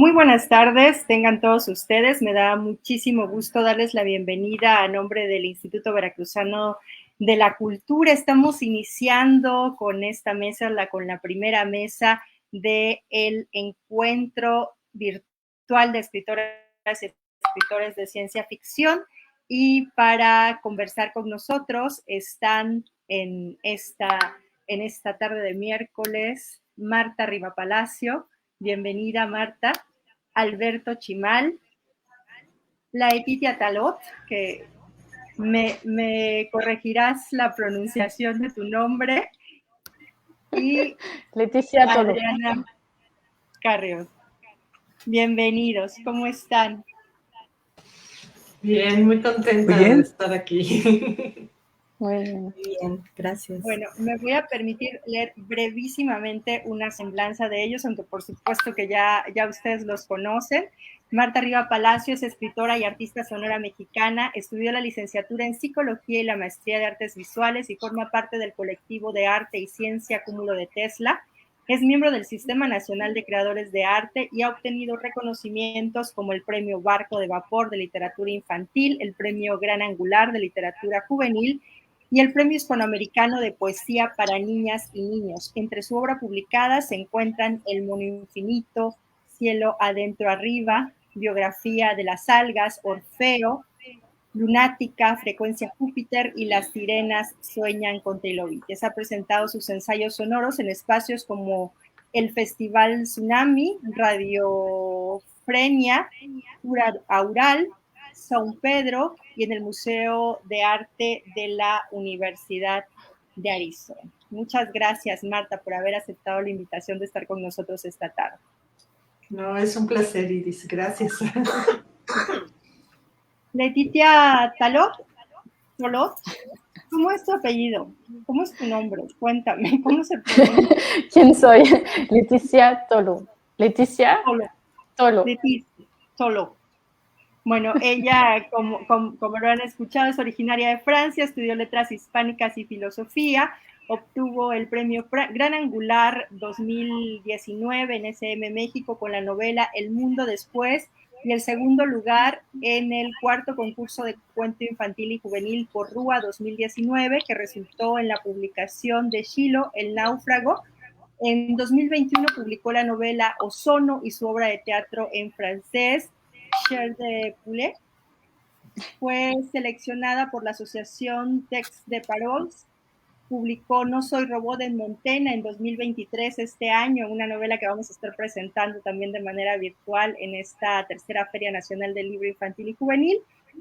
Muy buenas tardes, tengan todos ustedes. Me da muchísimo gusto darles la bienvenida a nombre del Instituto Veracruzano de la Cultura. Estamos iniciando con esta mesa, con la primera mesa del encuentro virtual de escritoras y escritores de ciencia ficción. Y para conversar con nosotros están en esta tarde de miércoles Marta Rivapalacio. Bienvenida, Marta. Alberto Chimal, Leticia Talot, que me corregirás la pronunciación de tu nombre, y Leticia Talot. Adriana Carrión. Bienvenidos, ¿cómo están? Bien, muy contenta de estar aquí. Muy bien. Muy bien, gracias. Bueno, me voy a permitir leer brevísimamente una semblanza de ellos, aunque por supuesto que ya ustedes los conocen. Marta Rivapalacio es escritora y artista sonora mexicana, estudió la licenciatura en Psicología y la maestría de Artes Visuales y forma parte del colectivo de arte y ciencia Cúmulo de Tesla. Es miembro del Sistema Nacional de Creadores de Arte y ha obtenido reconocimientos como el Premio Barco de Vapor de Literatura Infantil, el Premio Gran Angular de Literatura Juvenil y el Premio Hispanoamericano de Poesía para Niñas y Niños. Entre su obra publicada se encuentran El Mono Infinito, Cielo Adentro Arriba, Biografía de las Algas, Orfeo, Lunática, Frecuencia Júpiter y Las Sirenas Sueñan con Trilobites. Ha presentado sus ensayos sonoros en espacios como el Festival Tsunami, Radiofrenia, Aural, San Pedro y en el Museo de Arte de la Universidad de Arizona. Muchas gracias, Marta, por haber aceptado la invitación de estar con nosotros esta tarde. No, es un placer, Iris. Gracias. Leticia Talot, ¿cómo es tu apellido? ¿Cómo es tu nombre? Cuéntame, ¿cómo se pronuncia? ¿Quién soy? Leticia Tolo. Leticia Tolo. Leticia Tolo. Bueno, ella, como lo han escuchado, es originaria de Francia, estudió letras hispánicas y filosofía, obtuvo el premio Gran Angular 2019 en SM México con la novela El Mundo Después y el segundo lugar en el cuarto concurso de cuento infantil y juvenil por Rúa 2019, que resultó en la publicación de Shiloh, El Náufrago. En 2021 publicó la novela Ozono y su obra de teatro en francés, Cher de Poulet. Fue seleccionada por la Asociación Texte de Paroles. Publicó No Soy Robot en Montena en 2023, este año, una novela que vamos a estar presentando también de manera virtual en esta tercera Feria Nacional del Libro Infantil y Juvenil.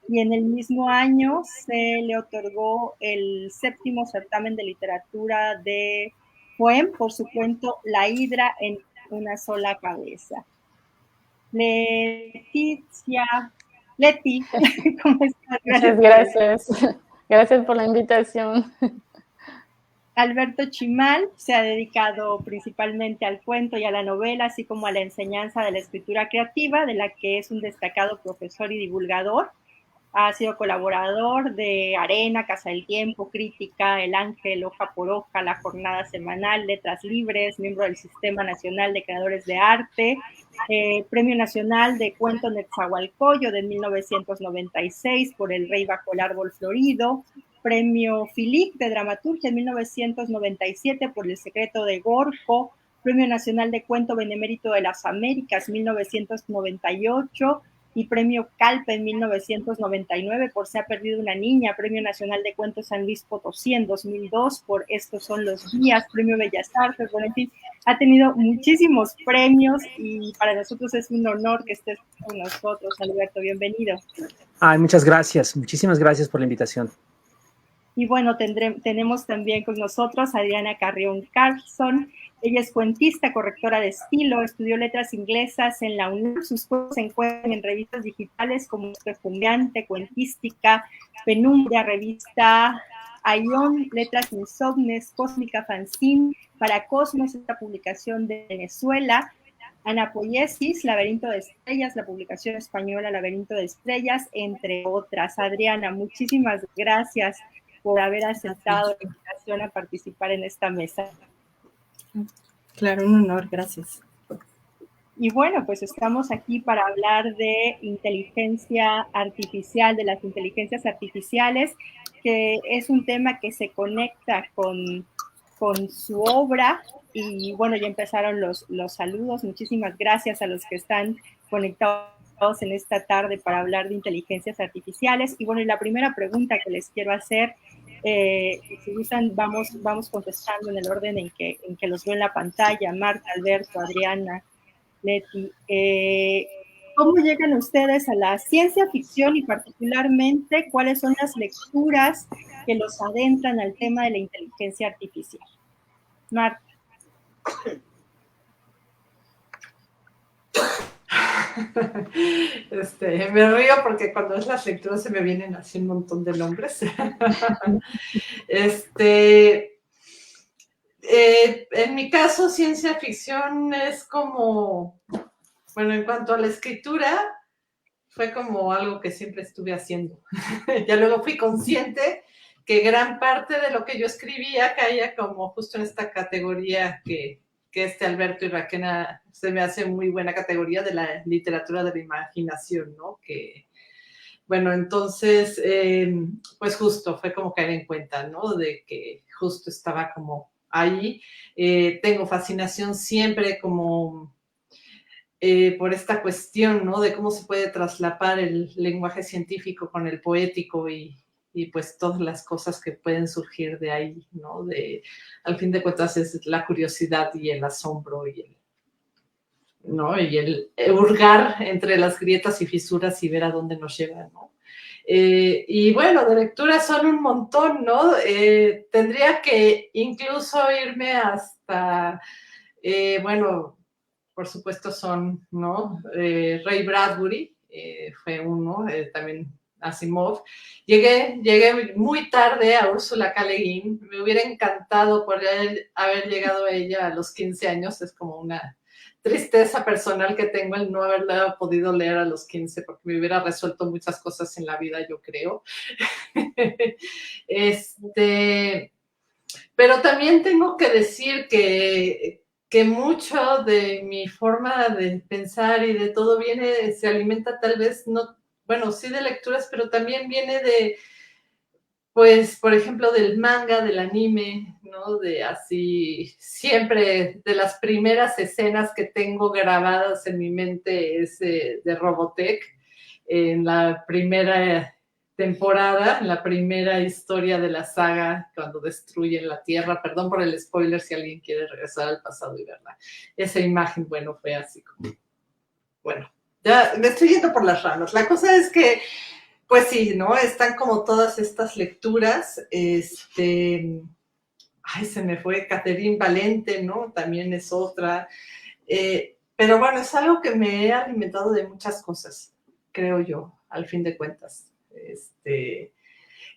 Y en el mismo año se le otorgó el 7º certamen de literatura de Poem por su cuento La Hidra en una sola cabeza. Leti, ¿cómo estás? Muchas gracias. Gracias por la invitación. Alberto Chimal se ha dedicado principalmente al cuento y a la novela, así como a la enseñanza de la escritura creativa, de la que es un destacado profesor y divulgador. Ha sido colaborador de Arena, Casa del Tiempo, Crítica, El Ángel, Hoja por Hoja, La Jornada Semanal, Letras Libres, miembro del Sistema Nacional de Creadores de Arte, Premio Nacional de Cuento Netzahualcoyo de 1996 por El Rey bajo el Árbol Florido, Premio Philippe de Dramaturgia en 1997 por El Secreto de Gorko, Premio Nacional de Cuento Benemérito de las Américas 1998 y Premio Calpe en 1999 por Se ha perdido una niña, Premio Nacional de Cuentos San Luis Potosí en 2002 por Estos son los días, Premio Bellas Artes, bueno, en fin, ha tenido muchísimos premios y para nosotros es un honor que estés con nosotros, Alberto, bienvenido. Ay, muchas gracias, muchísimas gracias por la invitación. Y bueno, tenemos también con nosotros a Adriana Carrión Carlson. Ella es cuentista, correctora de estilo, estudió letras inglesas en la UNAM. Sus cuentos se encuentran en revistas digitales como Espejumbreante, Cuentística, Penumbra, Revista Aion, Letras Insomnes, Cósmica Fanzine, para Cosmos, esta publicación de Venezuela. Anapoiesis, Laberinto de Estrellas, la publicación española Laberinto de Estrellas, entre otras. Adriana, muchísimas gracias por haber aceptado la invitación a participar en esta mesa. Claro, un honor, gracias. Y bueno, pues estamos aquí para hablar de inteligencia artificial, de las inteligencias artificiales, que es un tema que se conecta con su obra. Y bueno, ya empezaron los saludos. Muchísimas gracias a los que están conectados en esta tarde para hablar de inteligencias artificiales. Y bueno, y la primera pregunta que les quiero hacer, si gustan, vamos contestando en el orden en que los veo en la pantalla. Marta, Alberto, Adriana, Leti, ¿cómo llegan ustedes a la ciencia ficción y particularmente cuáles son las lecturas que los adentran al tema de la inteligencia artificial? Marta. Me río porque cuando es las lecturas se me vienen así un montón de nombres. En mi caso, ciencia ficción es como, bueno, en cuanto a la escritura, fue como algo que siempre estuve haciendo. Ya luego fui consciente que gran parte de lo que yo escribía caía como justo en esta categoría que Alberto y Raquena se me hace muy buena categoría de la literatura de la imaginación, ¿no? Que, bueno, entonces, pues justo fue como caer en cuenta, ¿no? De que justo estaba como ahí. Tengo fascinación siempre como por esta cuestión, ¿no? De cómo se puede traslapar el lenguaje científico con el poético y pues todas las cosas que pueden surgir de ahí, ¿no? Al fin de cuentas es la curiosidad y el asombro ¿no? Y el hurgar entre las grietas y fisuras y ver a dónde nos lleva, ¿no? Y bueno, de lecturas son un montón, ¿no? Tendría que incluso irme hasta, bueno, por supuesto son, ¿no? Ray Bradbury, fue uno, también Asimov. Llegué muy tarde a Úrsula K. Le Guin. Me hubiera encantado poder haber llegado a ella a los 15 años. Es como una tristeza personal que tengo el no haberla podido leer a los 15 porque me hubiera resuelto muchas cosas en la vida, yo creo. Pero también tengo que decir que mucho de mi forma de pensar y de todo se alimenta tal vez, no, bueno, sí de lecturas, pero también viene de, pues, por ejemplo, del manga, del anime, ¿no? De así, siempre de las primeras escenas que tengo grabadas en mi mente es de Robotech, en la primera temporada, en la primera historia de la saga, cuando destruyen la Tierra. Perdón por el spoiler si alguien quiere regresar al pasado y verla. Esa imagen, bueno, fue así como, bueno, ya me estoy yendo por las ramas. La cosa es que, pues sí, ¿no? Están como todas estas lecturas, ay, se me fue Catherine Valente, ¿no? También es otra. Pero bueno, es algo que me he alimentado de muchas cosas, creo yo, al fin de cuentas.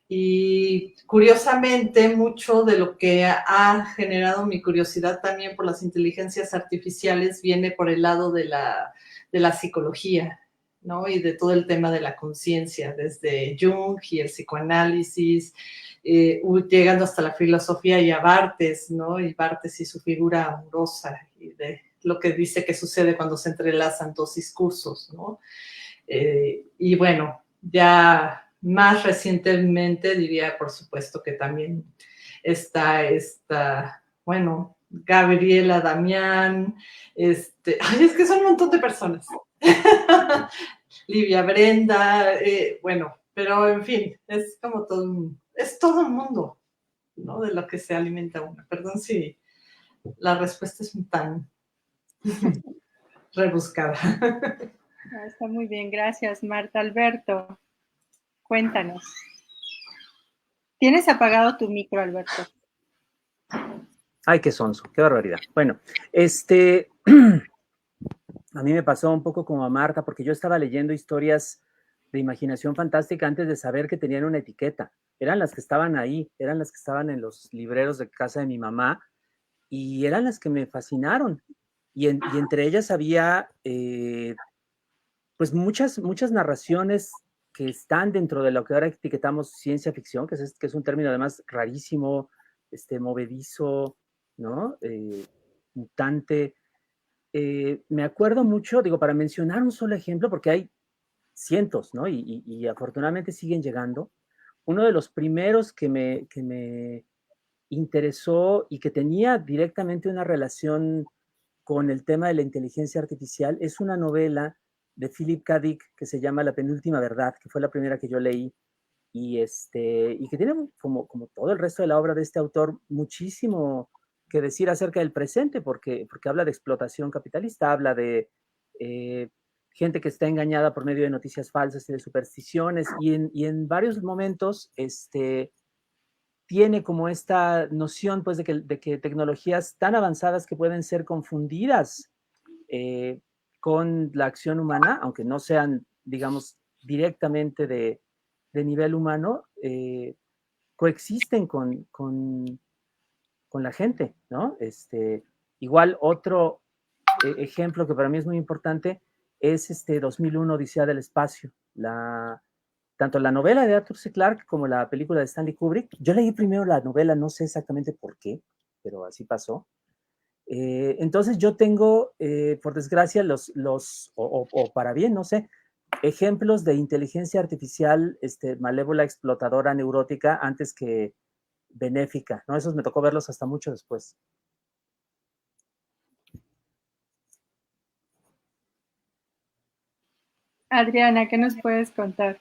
Y curiosamente, mucho de lo que ha generado mi curiosidad también por las inteligencias artificiales viene por el lado de la psicología, ¿no? Y de todo el tema de la conciencia, desde Jung y el psicoanálisis, llegando hasta la filosofía y a Barthes, ¿no? Y Barthes y su figura amorosa y de lo que dice que sucede cuando se entrelazan dos discursos, ¿no? Y bueno, ya más recientemente diría, por supuesto, que también está bueno, Gabriela Damián, ay, es que son un montón de personas. Livia Brenda, bueno, pero en fin, es como es todo un mundo, ¿no? De lo que se alimenta uno. Perdón si la respuesta es tan rebuscada. Está muy bien, gracias, Marta. Alberto, cuéntanos. ¿Tienes apagado tu micro, Alberto? Ay, qué sonso, qué barbaridad. Bueno, a mí me pasó un poco como a Marta, porque yo estaba leyendo historias de imaginación fantástica antes de saber que tenían una etiqueta. Eran las que estaban ahí, eran las que estaban en los libreros de casa de mi mamá, y eran las que me fascinaron. Y entre ellas había, pues, muchas narraciones que están dentro de lo que ahora etiquetamos ciencia ficción, que es un término además rarísimo, movedizo, ¿no? Mutante. me acuerdo mucho, digo, para mencionar un solo ejemplo, porque hay cientos, ¿no? Y afortunadamente siguen llegando. Uno de los primeros que me interesó y que tenía directamente una relación con el tema de la inteligencia artificial es una novela de Philip K. Dick que se llama La penúltima verdad, que fue la primera que yo leí y que tiene como todo el resto de la obra de este autor muchísimo que decir acerca del presente, porque habla de explotación capitalista, habla de eh, gente que está engañada por medio de noticias falsas y de supersticiones, y en varios momentos tiene como esta noción pues de que tecnologías tan avanzadas que pueden ser confundidas con la acción humana, aunque no sean, digamos, directamente de nivel humano, coexisten con la gente, ¿no? Igual otro ejemplo que para mí es muy importante es 2001 Odisea del Espacio, tanto la novela de Arthur C. Clarke como la película de Stanley Kubrick. Yo leí primero la novela, no sé exactamente por qué, pero así pasó. Entonces yo tengo, por desgracia, o para bien, no sé, ejemplos de inteligencia artificial malévola, explotadora, neurótica, antes que benéfica, ¿no? Esos me tocó verlos hasta mucho después. Adriana, ¿qué nos puedes contar?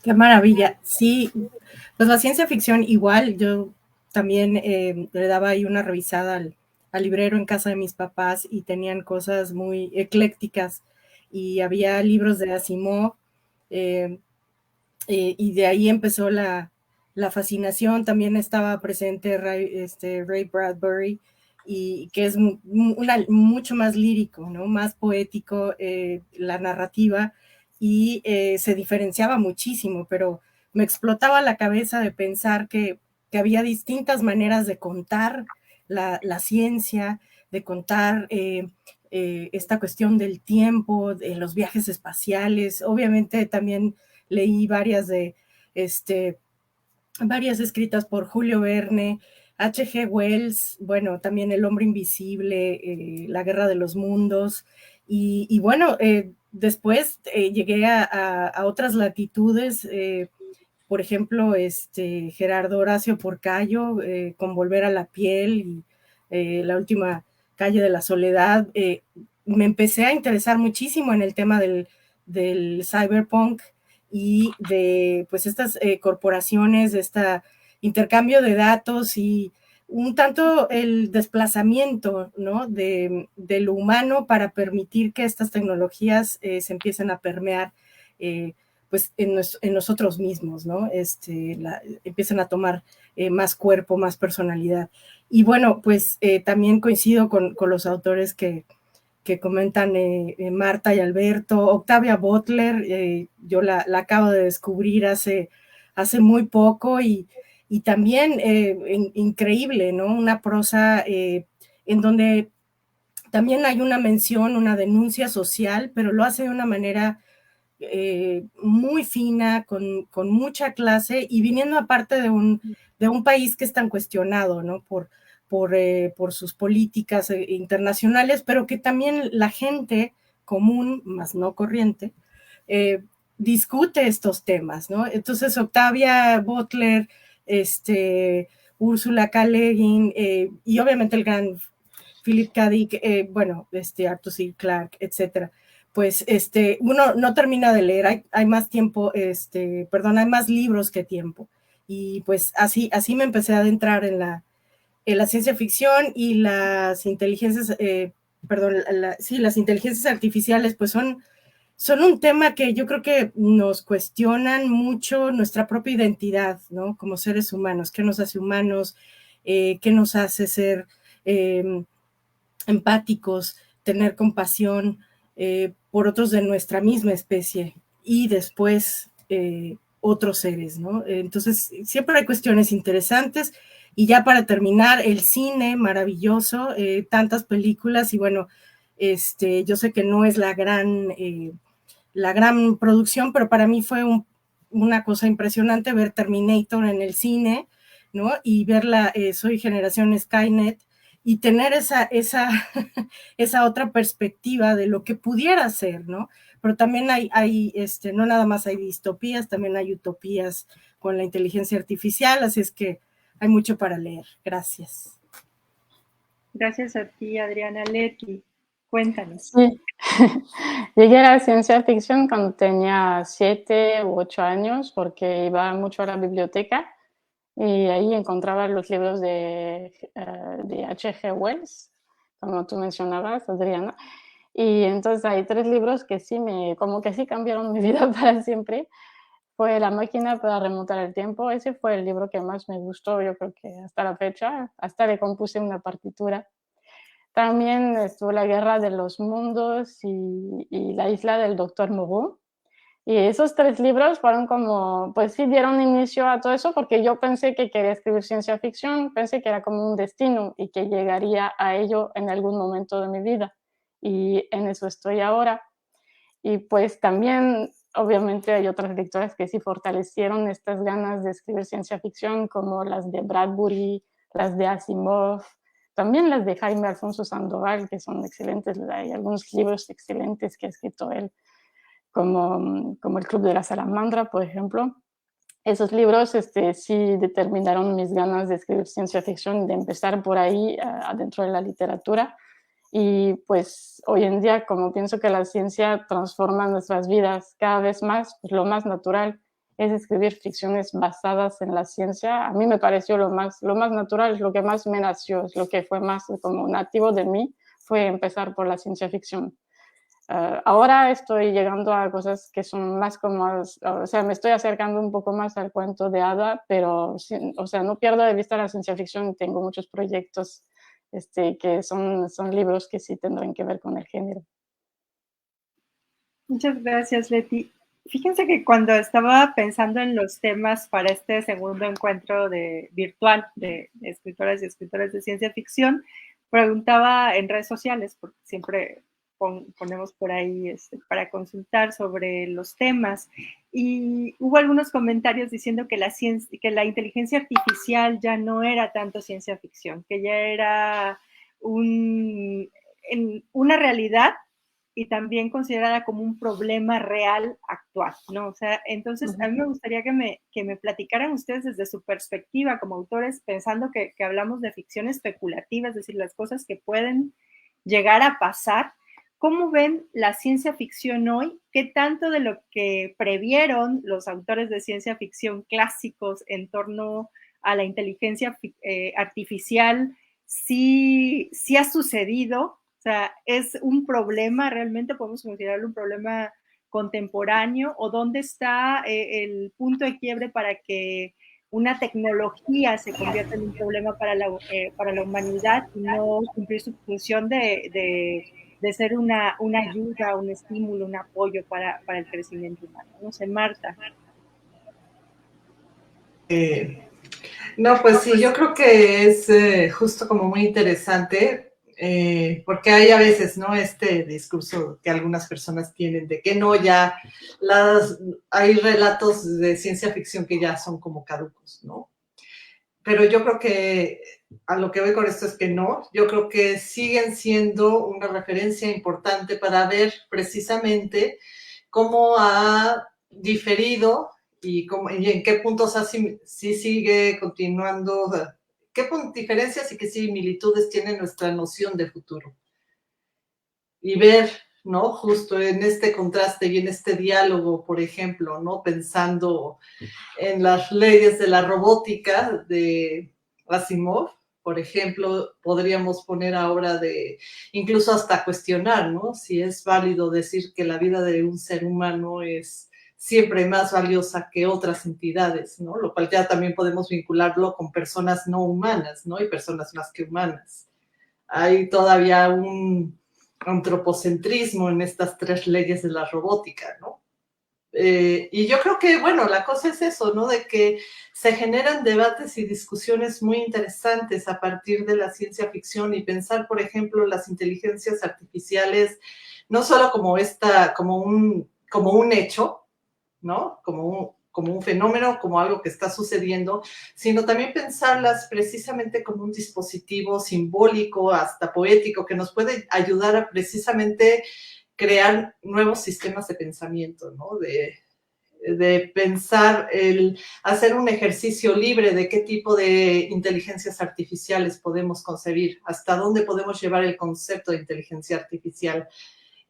Qué maravilla. Sí, pues la ciencia ficción igual, yo también le daba ahí una revisada al librero en casa de mis papás y tenían cosas muy eclécticas y había libros de Asimov y de ahí empezó la fascinación. También estaba presente Ray Bradbury y que es mucho más lírico, ¿no? Más poético la narrativa y se diferenciaba muchísimo, pero me explotaba la cabeza de pensar que había distintas maneras de contar la ciencia, de contar esta cuestión del tiempo, de los viajes espaciales. Obviamente también leí varias varias escritas por Julio Verne, H.G. Wells, bueno, también El hombre invisible, La guerra de los mundos, y bueno, después llegué a otras latitudes, por ejemplo, Gerardo Horacio Porcayo, con Volver a la piel, y La última calle de la soledad. Me empecé a interesar muchísimo en el tema del cyberpunk y de pues estas corporaciones, de este intercambio de datos y un tanto el desplazamiento, ¿no? de lo humano para permitir que estas tecnologías se empiecen a permear pues en nosotros mismos, ¿no? Empiezan a tomar más cuerpo, más personalidad. Y bueno, pues también coincido con los autores que comentan Marta y Alberto. Octavia Butler, yo la acabo de descubrir hace muy poco y también increíble, ¿no? Una prosa en donde también hay una mención, una denuncia social, pero lo hace de una manera muy fina, con mucha clase y viniendo aparte de un país que es tan cuestionado, ¿no? Por sus políticas internacionales, pero que también la gente común, más no corriente, discute estos temas, ¿no? Entonces, Octavia Butler, Úrsula K. Le Guin, y obviamente el gran Philip K. Dick, bueno, Arthur C. Clarke, etcétera. Pues uno no termina de leer, hay más tiempo, hay más libros que tiempo. Y pues así me empecé a adentrar en la ciencia ficción y las inteligencias, las inteligencias artificiales, pues son un tema que yo creo que nos cuestionan mucho nuestra propia identidad, ¿no? Como seres humanos, ¿qué nos hace humanos? ¿Qué nos hace ser empáticos, tener compasión por otros de nuestra misma especie y después otros seres, ¿no? Entonces, siempre hay cuestiones interesantes. Y ya para terminar, el cine maravilloso, tantas películas y bueno, yo sé que no es la gran producción, pero para mí fue una cosa impresionante ver Terminator en el cine, ¿no? Y verla, soy generación Skynet, y tener esa otra perspectiva de lo que pudiera ser, ¿no? Pero también hay no nada más hay distopías, también hay utopías con la inteligencia artificial, así es que hay mucho para leer. Gracias. Gracias a ti, Adriana. Leti, cuéntanos. Sí. Llegué a la ciencia ficción cuando tenía 7 u 8 años porque iba mucho a la biblioteca y ahí encontraba los libros de H.G. Wells, como tú mencionabas, Adriana. Y entonces hay 3 libros que sí como que sí cambiaron mi vida para siempre. Fue La máquina para remontar el tiempo. Ese fue el libro que más me gustó, yo creo que hasta la fecha. Hasta le compuse una partitura. También estuvo La guerra de los mundos y La isla del doctor Moreau. Y esos 3 libros fueron como, pues sí, dieron inicio a todo eso porque yo pensé que quería escribir ciencia ficción, pensé que era como un destino y que llegaría a ello en algún momento de mi vida. Y en eso estoy ahora. Y pues también, obviamente, hay otras lectoras que sí fortalecieron estas ganas de escribir ciencia ficción, como las de Bradbury, las de Asimov, también las de Jaime Alfonso Sandoval, que son excelentes. Hay algunos libros excelentes que ha escrito él, como El Club de la Salamandra, por ejemplo. Esos libros sí determinaron mis ganas de escribir ciencia ficción, de empezar por ahí, adentro de la literatura. Y pues hoy en día, como pienso que la ciencia transforma nuestras vidas cada vez más, pues lo más natural es escribir ficciones basadas en la ciencia. A mí me pareció lo más natural, es lo que más me nació, es lo que fue más como nativo de mí, fue empezar por la ciencia ficción. Ahora estoy llegando a cosas que son más como, o sea, me estoy acercando un poco más al cuento de hada, pero, o sea, no pierdo de vista la ciencia ficción. Tengo muchos proyectos que son libros que sí tendrán que ver con el género. Muchas gracias, Leti. Fíjense que cuando estaba pensando en los temas para este segundo encuentro virtual de escritoras y escritores de ciencia ficción, preguntaba en redes sociales, porque siempre ponemos por ahí para consultar sobre los temas, y hubo algunos comentarios diciendo que la inteligencia artificial ya no era tanto ciencia ficción, que ya era una realidad y también considerada como un problema real actual, ¿no? O sea, entonces a mí me gustaría que me platicaran ustedes desde su perspectiva como autores, pensando que hablamos de ficción especulativa, es decir, las cosas que pueden llegar a pasar. ¿Cómo ven la ciencia ficción hoy? ¿Qué tanto de lo que previeron los autores de ciencia ficción clásicos en torno a la inteligencia artificial sí ha sucedido? O sea, ¿es un problema realmente? ¿Podemos considerarlo un problema contemporáneo? ¿O dónde está el punto de quiebre para que una tecnología se convierta en un problema para la humanidad y no cumplir su función de ser una ayuda, un estímulo, un apoyo para el crecimiento humano? No sé, Marta. No, pues sí, yo creo que es justo como muy interesante, porque hay a veces, ¿no? Este discurso que algunas personas tienen de que no, ya hay relatos de ciencia ficción que ya son como caducos, ¿no? Pero yo creo que a lo que voy con esto es que no, yo creo que siguen siendo una referencia importante para ver precisamente cómo ha diferido y en qué puntos sí sigue continuando, qué diferencias y qué similitudes tiene nuestra noción de futuro. Y ver, ¿no? Justo en este contraste y en este diálogo, por ejemplo, ¿no? Pensando en las leyes de la robótica de Asimov, por ejemplo, podríamos poner ahora incluso hasta cuestionar, ¿no? Si es válido decir que la vida de un ser humano es siempre más valiosa que otras entidades, ¿no? Lo cual ya también podemos vincularlo con personas no humanas, ¿no? Y personas más que humanas. Hay todavía un antropocentrismo en estas 3 leyes de la robótica, ¿no? Y yo creo que, bueno, la cosa es eso, ¿no? De que se generan debates y discusiones muy interesantes a partir de la ciencia ficción y pensar, por ejemplo, las inteligencias artificiales, no solo como un hecho, ¿no? Como como un fenómeno, como algo que está sucediendo, sino también pensarlas precisamente como un dispositivo simbólico, hasta poético, que nos puede ayudar a precisamente crear nuevos sistemas de pensamiento, ¿no? De pensar, hacer un ejercicio libre de qué tipo de inteligencias artificiales podemos concebir, hasta dónde podemos llevar el concepto de inteligencia artificial,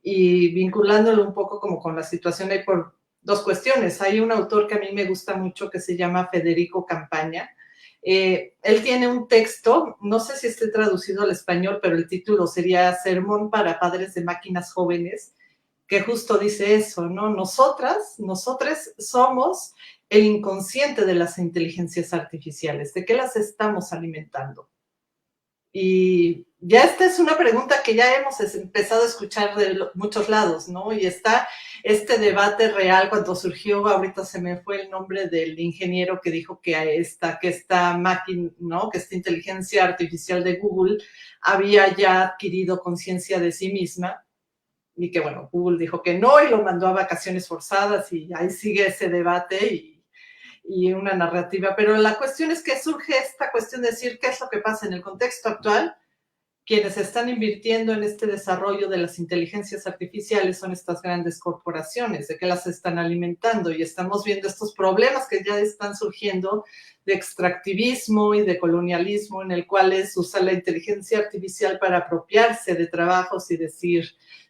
y vinculándolo un poco como con la situación hay por dos cuestiones. Hay un autor que a mí me gusta mucho que se llama Federico Campaña. Él tiene un texto, no sé si esté traducido al español, pero el título sería Sermón para padres de máquinas jóvenes, que justo dice eso, ¿no? Nosotros somos el inconsciente de las inteligencias artificiales. ¿De qué las estamos alimentando? Y ya esta es una pregunta que ya hemos empezado a escuchar de muchos lados, ¿no? Y está este debate real cuando surgió, ahorita se me fue el nombre del ingeniero que dijo que esta máquina, ¿no? Que esta inteligencia artificial de Google había ya adquirido conciencia de sí misma, y que, bueno, Google dijo que no y lo mandó a vacaciones forzadas, y ahí sigue ese debate y una narrativa. Pero la cuestión es que surge esta cuestión de decir qué es lo que pasa en el contexto actual. Quienes están invirtiendo en este desarrollo de las inteligencias artificiales son estas grandes corporaciones, de qué las están alimentando, y estamos viendo estos problemas que ya están surgiendo de extractivismo y de colonialismo, en el cual usa la inteligencia artificial para apropiarse de trabajos y decir,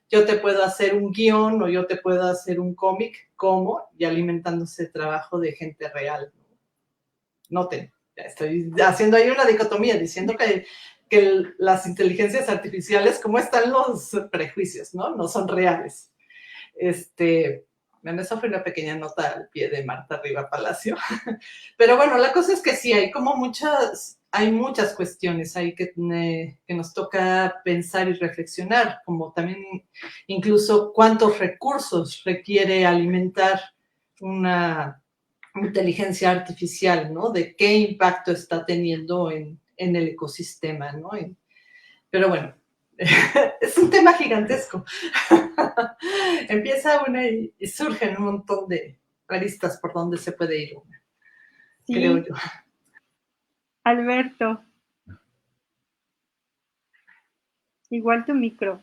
yo te puedo hacer un guión o yo te puedo hacer un cómic, ¿cómo? Y alimentándose de trabajo de gente real. Noten, ya estoy haciendo ahí una dicotomía, diciendo que las inteligencias artificiales, ¿cómo están los prejuicios? No son reales. Bueno, esa fue una pequeña nota al pie de Marta Riva Palacio. Pero bueno, la cosa es que sí, hay muchas cuestiones ahí que nos toca pensar y reflexionar, como también incluso cuántos recursos requiere alimentar una inteligencia artificial, ¿no? De qué impacto está teniendo en el ecosistema, ¿no? Pero bueno, es un tema gigantesco. Empieza una y surgen un montón de aristas por donde se puede ir una, sí. Creo yo. Alberto, igual tu micro.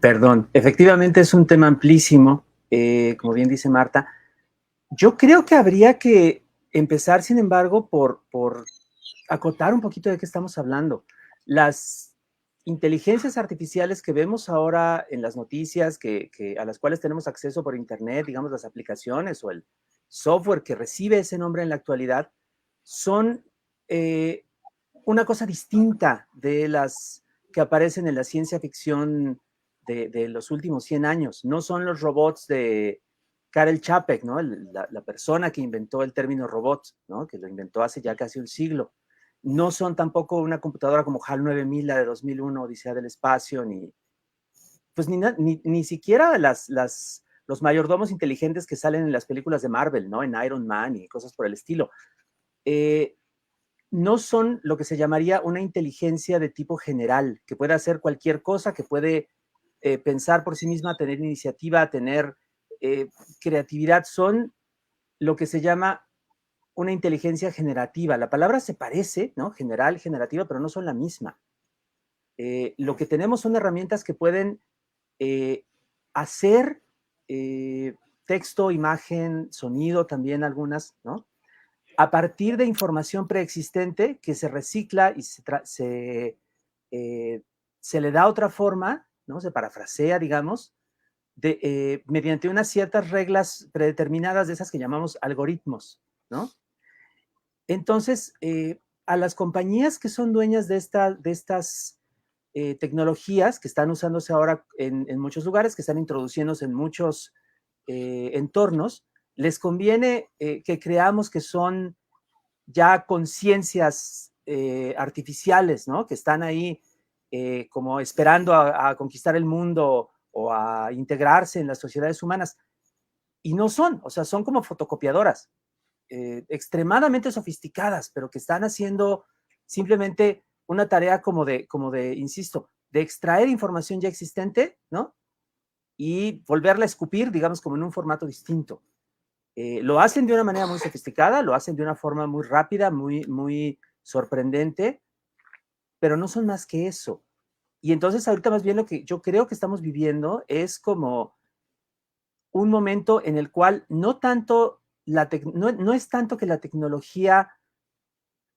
Perdón, efectivamente es un tema amplísimo, como bien dice Marta. Yo creo que habría que empezar, sin embargo, por acotar un poquito de qué estamos hablando. Las inteligencias artificiales que vemos ahora en las noticias, a las cuales tenemos acceso por internet, digamos las aplicaciones o el software que recibe ese nombre en la actualidad, son una cosa distinta de las que aparecen en la ciencia ficción de los últimos 100 años. No son los robots de Karel Čapek, ¿no? La persona que inventó el término robot, ¿no? Que lo inventó hace ya casi un siglo. No son tampoco una computadora como HAL 9000, la de 2001, Odisea del Espacio, ni siquiera los mayordomos inteligentes que salen en las películas de Marvel, ¿no? En Iron Man y cosas por el estilo. No son lo que se llamaría una inteligencia de tipo general, que puede hacer cualquier cosa, que puede pensar por sí misma, tener iniciativa, tener creatividad. Son lo que se llama una inteligencia generativa. La palabra se parece, ¿no? General, generativa, pero no son la misma. Lo que tenemos son herramientas que pueden hacer texto, imagen, sonido también algunas, ¿no? A partir de información preexistente que se recicla y se le da otra forma, ¿no? Se parafrasea, digamos, mediante unas ciertas reglas predeterminadas de esas que llamamos algoritmos, ¿no? Entonces, a las compañías que son dueñas de estas tecnologías que están usándose ahora en muchos lugares, que están introduciéndose en muchos entornos, les conviene que creamos que son ya conciencias artificiales, ¿no? Que están ahí como esperando a conquistar el mundo o a integrarse en las sociedades humanas. Y no son, o sea, son como fotocopiadoras extremadamente sofisticadas, pero que están haciendo simplemente una tarea como de, insisto, de extraer información ya existente, ¿no? y volverla a escupir, digamos, como en un formato distinto. Lo hacen de una manera muy sofisticada, lo hacen de una forma muy rápida, muy sorprendente, pero no son más que eso. Y entonces ahorita más bien lo que yo creo que estamos viviendo es como un momento en el cual no es tanto que la tecnología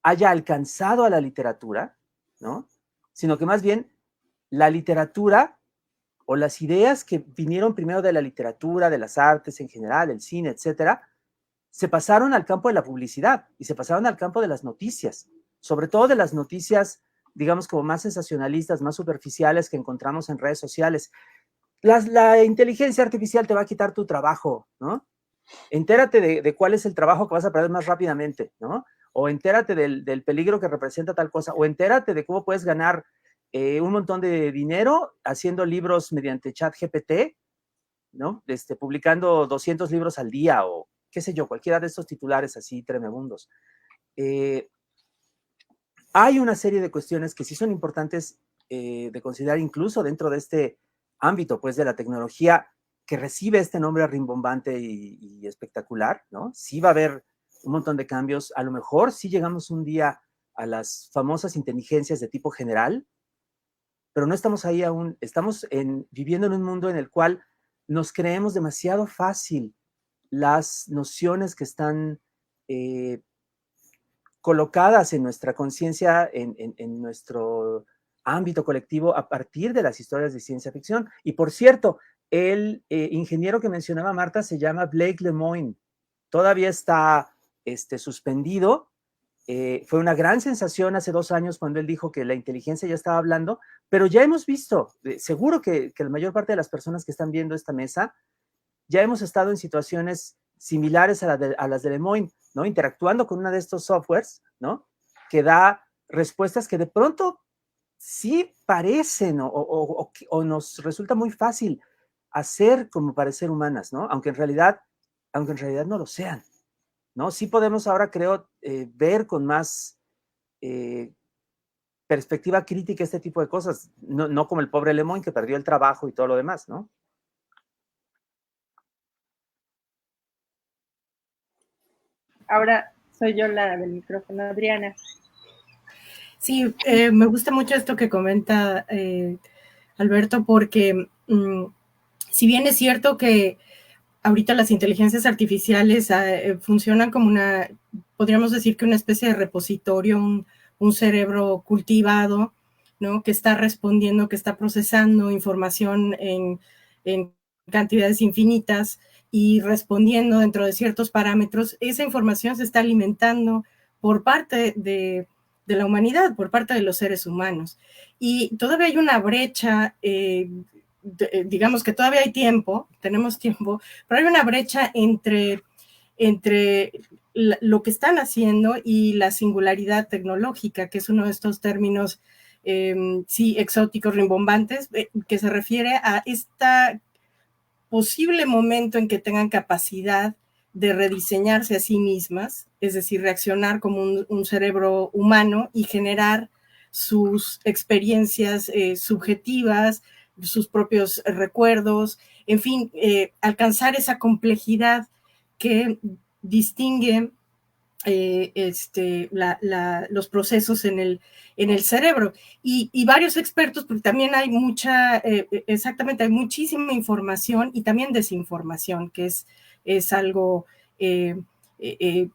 haya alcanzado a la literatura, ¿no? Sino que más bien la literatura o las ideas que vinieron primero de la literatura, de las artes en general, el cine, etcétera, se pasaron al campo de la publicidad y se pasaron al campo de las noticias, sobre todo de las noticias, digamos, como más sensacionalistas, más superficiales que encontramos en redes sociales. La inteligencia artificial te va a quitar tu trabajo, ¿no? Entérate de cuál es el trabajo que vas a perder más rápidamente, ¿no? O entérate del peligro que representa tal cosa, o entérate de cómo puedes ganar un montón de dinero haciendo libros mediante ChatGPT, ¿no? Publicando 200 libros al día o qué sé yo, cualquiera de estos titulares así tremebundos. Hay una serie de cuestiones que sí son importantes de considerar incluso dentro de este ámbito, pues, de la tecnología que recibe este nombre rimbombante y espectacular, ¿no? Sí va a haber un montón de cambios. A lo mejor sí llegamos un día a las famosas inteligencias de tipo general, pero no estamos ahí aún. Estamos viviendo en un mundo en el cual nos creemos demasiado fácil las nociones que están colocadas en nuestra conciencia, en nuestro ámbito colectivo a partir de las historias de ciencia ficción. Y por cierto, el ingeniero que mencionaba Marta se llama Blake Lemoine. Todavía está suspendido. Fue una gran sensación hace 2 años cuando él dijo que la inteligencia ya estaba hablando, pero ya hemos visto, seguro que la mayor parte de las personas que están viendo esta mesa, ya hemos estado en situaciones similares a las de Lemoine, ¿no? Interactuando con uno de estos softwares, ¿no? Que da respuestas que de pronto sí parecen o nos resulta muy fácil hacer como parecer humanas, ¿no? Aunque en realidad no lo sean, ¿no? Sí podemos ahora, creo, ver con más perspectiva crítica este tipo de cosas, no como el pobre Lemoine que perdió el trabajo y todo lo demás, ¿no? Ahora soy yo la del micrófono, Adriana. Sí, me gusta mucho esto que comenta Alberto, porque si bien es cierto que ahorita las inteligencias artificiales funcionan como podríamos decir que una especie de repositorio, un cerebro cultivado, ¿no? Que está respondiendo, que está procesando información en cantidades infinitas y respondiendo dentro de ciertos parámetros. Esa información se está alimentando por parte de la humanidad, por parte de los seres humanos. Y todavía hay una brecha, digamos que todavía hay tiempo, tenemos tiempo, pero hay una brecha entre lo que están haciendo y la singularidad tecnológica, que es uno de estos términos, sí, exóticos, rimbombantes, que se refiere a este posible momento en que tengan capacidad de rediseñarse a sí mismas, es decir, reaccionar como un cerebro humano y generar sus experiencias subjetivas, sus propios recuerdos, en fin, alcanzar esa complejidad que distingue los procesos en el cerebro. Y varios expertos, porque también hay hay muchísima información y también desinformación, que es algo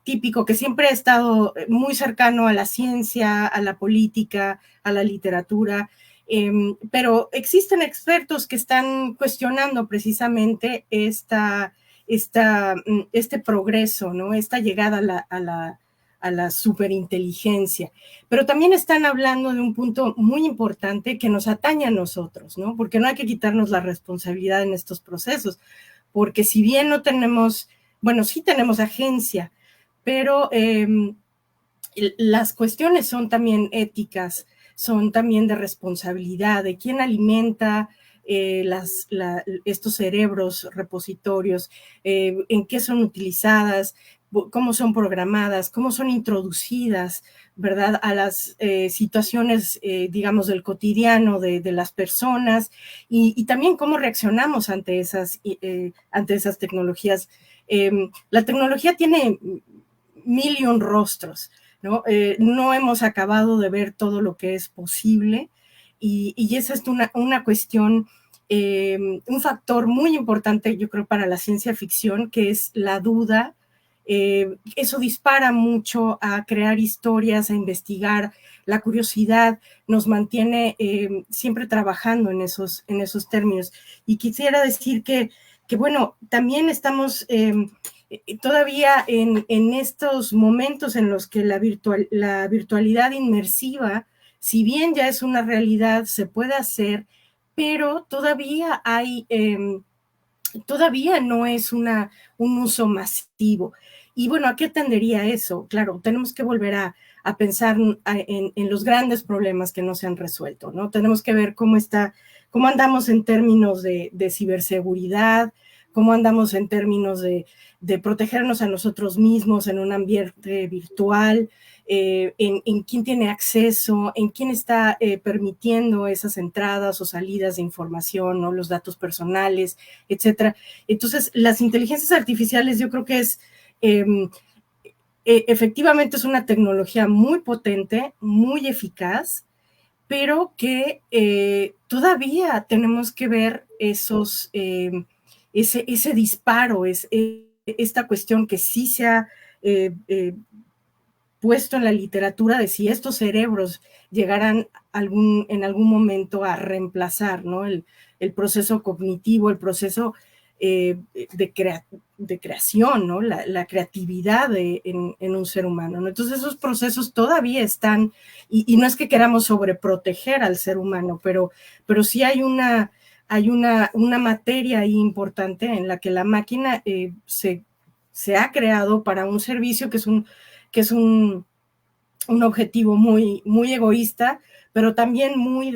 típico, que siempre ha estado muy cercano a la ciencia, a la política, a la literatura, pero existen expertos que están cuestionando precisamente este progreso, ¿no? Esta llegada a la superinteligencia. Pero también están hablando de un punto muy importante que nos atañe a nosotros, ¿no? Porque no hay que quitarnos la responsabilidad en estos procesos, porque si bien no tenemos, bueno, sí tenemos agencia, pero las cuestiones son también éticas, son también de responsabilidad, de quién alimenta estos cerebros repositorios, en qué son utilizadas, cómo son programadas, cómo son introducidas, ¿verdad?, a las situaciones, digamos, del cotidiano de las personas y también cómo reaccionamos ante esas tecnologías. La tecnología tiene 1,000,000 rostros, ¿no? No hemos acabado de ver todo lo que es posible y esa es una cuestión, un factor muy importante, yo creo, para la ciencia ficción, que es la duda. Eso dispara mucho a crear historias, a investigar. La curiosidad nos mantiene siempre trabajando en esos términos. Y quisiera decir que bueno, también estamos todavía en estos momentos en los que la virtualidad inmersiva, si bien ya es una realidad, se puede hacer, pero todavía todavía no es un uso masivo. Y bueno, ¿a qué tendería eso? Claro, tenemos que volver a pensar en los grandes problemas que no se han resuelto, ¿no? Tenemos que ver cómo andamos en términos de ciberseguridad, cómo andamos en términos de protegernos a nosotros mismos en un ambiente virtual, en quién tiene acceso, en quién está permitiendo esas entradas o salidas de información, ¿no? Los datos personales, etcétera. Entonces, las inteligencias artificiales yo creo que efectivamente es una tecnología muy potente, muy eficaz, pero que todavía tenemos que ver ese disparo, esta cuestión que sí se ha puesto en la literatura de si estos cerebros llegaran en algún momento a reemplazar, ¿no?, el proceso cognitivo, el proceso de creación, ¿no?, la creatividad en un ser humano, ¿no? Entonces esos procesos todavía están, y no es que queramos sobreproteger al ser humano, pero sí hay una materia ahí importante en la que la máquina se ha creado para un servicio que es un objetivo muy, muy egoísta, pero también muy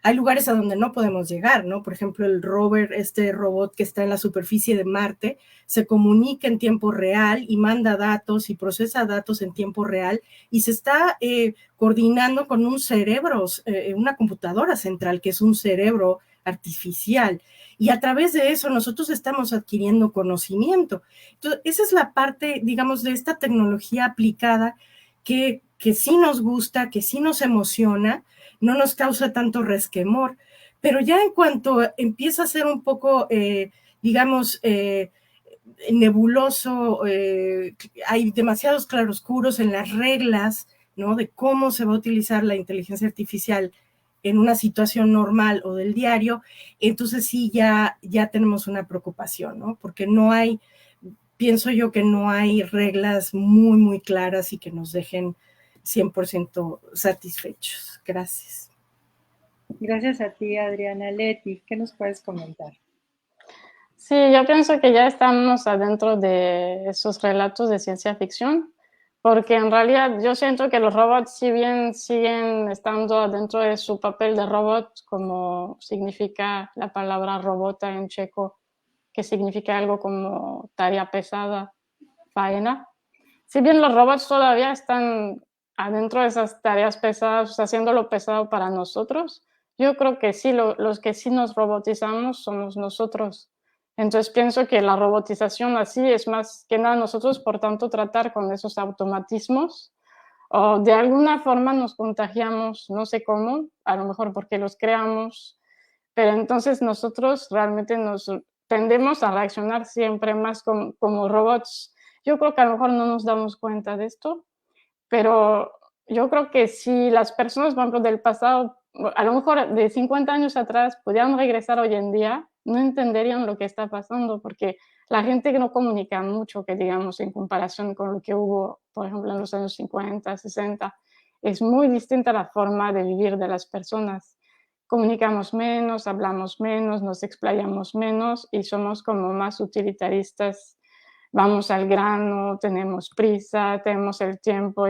hay lugares a donde no podemos llegar, ¿no? Por ejemplo, el rover, este robot que está en la superficie de Marte, se comunica en tiempo real y manda datos y procesa datos en tiempo real y se está coordinando con un cerebro, una computadora central que es un cerebro artificial. Y a través de eso nosotros estamos adquiriendo conocimiento. Entonces, esa es la parte, digamos, de esta tecnología aplicada que sí nos gusta, que sí nos emociona, no nos causa tanto resquemor, pero ya en cuanto empieza a ser un poco, digamos, nebuloso, hay demasiados claroscuros en las reglas, ¿no?, de cómo se va a utilizar la inteligencia artificial en una situación normal o del diario, entonces sí ya tenemos una preocupación, ¿no?, porque pienso yo que no hay reglas muy, muy claras y que nos dejen 100% satisfechos. Gracias. Gracias a ti, Adriana. Leti, ¿qué nos puedes comentar? Sí, yo pienso que ya estamos adentro de esos relatos de ciencia ficción, porque en realidad yo siento que los robots, si bien siguen estando adentro de su papel de robot, como significa la palabra robota en checo, que significa algo como tarea pesada, faena. Si bien los robots todavía están adentro de esas tareas pesadas, haciéndolo pesado para nosotros, yo creo que sí, los que sí nos robotizamos somos nosotros. Entonces pienso que la robotización así es más que nada nosotros, por tanto, tratar con esos automatismos o de alguna forma nos contagiamos, no sé cómo, a lo mejor porque los creamos, pero entonces nosotros realmente nos tendemos a reaccionar siempre más como robots. Yo creo que a lo mejor no nos damos cuenta de esto, pero yo creo que si las personas, por ejemplo, del pasado, a lo mejor de 50 años atrás, pudieran regresar hoy en día, no entenderían lo que está pasando, porque la gente que no comunica mucho, que digamos, en comparación con lo que hubo, por ejemplo, en los años 50, 60, es muy distinta la forma de vivir de las personas. Comunicamos menos, hablamos menos, nos explayamos menos y somos como más utilitaristas. Vamos al grano, tenemos prisa, tenemos el tiempo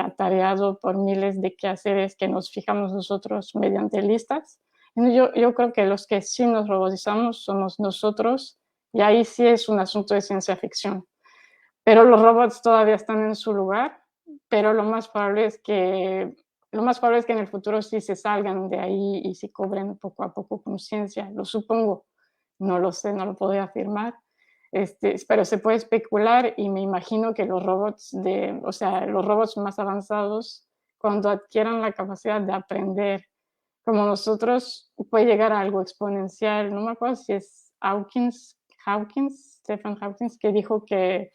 atareado por miles de quehaceres que nos fijamos nosotros mediante listas. Yo creo que los que sí nos robotizamos somos nosotros y ahí sí es un asunto de ciencia ficción. pero los robots todavía están en su lugar, pero lo más probable es que en el futuro sí se salgan de ahí y se cobren poco a poco conciencia, lo supongo, no lo sé, no lo puedo afirmar, pero se puede especular y me imagino que los robots los robots más avanzados, cuando adquieran la capacidad de aprender como nosotros, puede llegar a algo exponencial. No me acuerdo si es Stephen Hawkins, que dijo que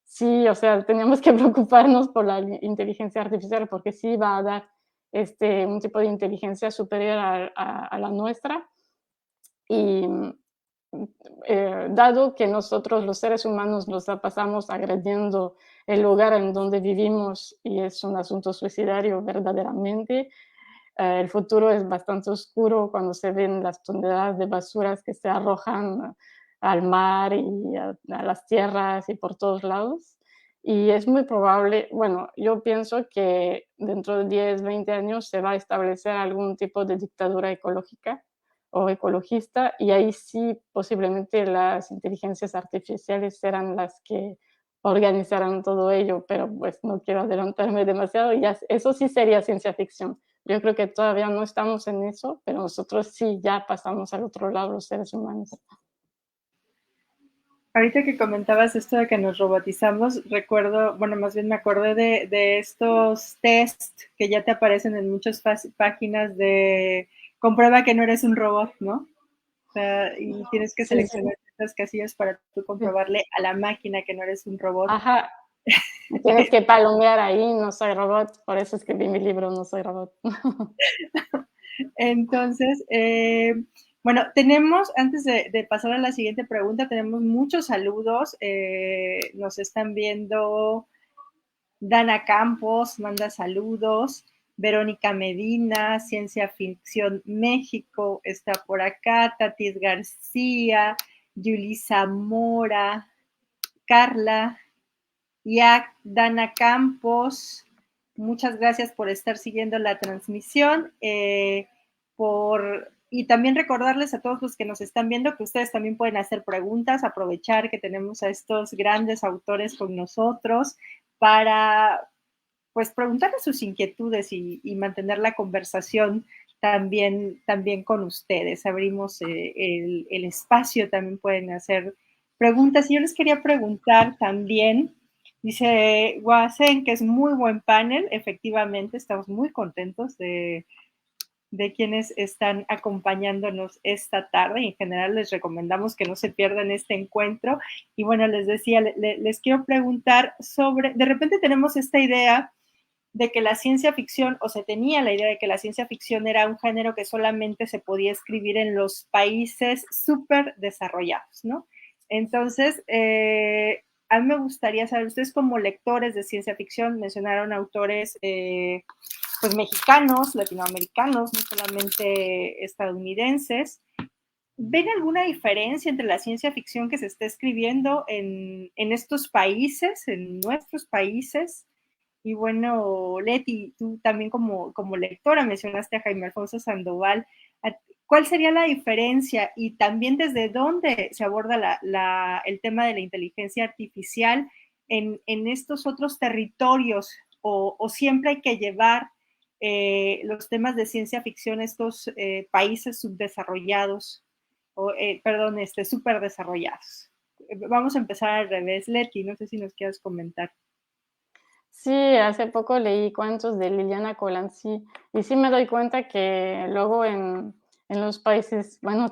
sí, o sea, teníamos que preocuparnos por la inteligencia artificial porque sí va a dar un tipo de inteligencia superior a la nuestra. Y dado que nosotros los seres humanos nos la pasamos agrediendo el lugar en donde vivimos y es un asunto suicidario verdaderamente, el futuro es bastante oscuro cuando se ven las toneladas de basuras que se arrojan al mar y a las tierras y por todos lados. Y es muy probable, bueno, yo pienso que dentro de 10, 20 años se va a establecer algún tipo de dictadura ecológica o ecologista y ahí sí posiblemente las inteligencias artificiales serán las que organizarán todo ello, pero pues no quiero adelantarme demasiado, ya, eso sí sería ciencia ficción. Yo creo que todavía no estamos en eso, pero nosotros sí ya pasamos al otro lado, los seres humanos. Ahorita que comentabas esto de que nos robotizamos, recuerdo, bueno, más bien me acordé de estos test que ya te aparecen en muchas páginas de comprueba que no eres un robot, ¿no? O sea, y tienes que seleccionar estas casillas para tú comprobarle a la máquina que no eres un robot. Ajá. Tienes que palomear ahí, no soy robot, por eso escribí mi libro, No soy robot. Entonces, bueno, tenemos, antes de pasar a la siguiente pregunta, tenemos muchos saludos. Nos están viendo Dana Campos, manda saludos. Verónica Medina, Ciencia Ficción México, está por acá. Tatis García, Yulisa Mora, Carla, Iac, Dana Campos. Muchas gracias por estar siguiendo la transmisión. Y también recordarles a todos los que nos están viendo que ustedes también pueden hacer preguntas, aprovechar que tenemos a estos grandes autores con nosotros para pues preguntarles sus inquietudes y mantener la conversación también con ustedes. Abrimos el espacio, también pueden hacer preguntas. Y yo les quería preguntar también, dice Guasen, que es muy buen panel, efectivamente, estamos muy contentos de quienes están acompañándonos esta tarde y en general les recomendamos que no se pierdan este encuentro. Y bueno, les decía, les quiero preguntar sobre, de repente tenemos esta idea de que la ciencia ficción, o se tenía la idea de que la ciencia ficción era un género que solamente se podía escribir en los países súper desarrollados, ¿no? Entonces, a mí me gustaría saber, ustedes como lectores de ciencia ficción mencionaron autores pues mexicanos, latinoamericanos, no solamente estadounidenses. ¿Ven alguna diferencia entre la ciencia ficción que se está escribiendo en estos países, en nuestros países? Y bueno, Leti, tú también como lectora mencionaste a Jaime Alfonso Sandoval. ¿Cuál sería la diferencia y también desde dónde se aborda el tema de la inteligencia artificial en estos otros territorios? ¿O siempre hay que llevar los temas de ciencia ficción a estos países subdesarrollados? Súper desarrollados. Vamos a empezar al revés. Leti, no sé si nos quieras comentar. Sí, hace poco leí cuentos de Liliana Colanzi y sí me doy cuenta que luego en los países, bueno,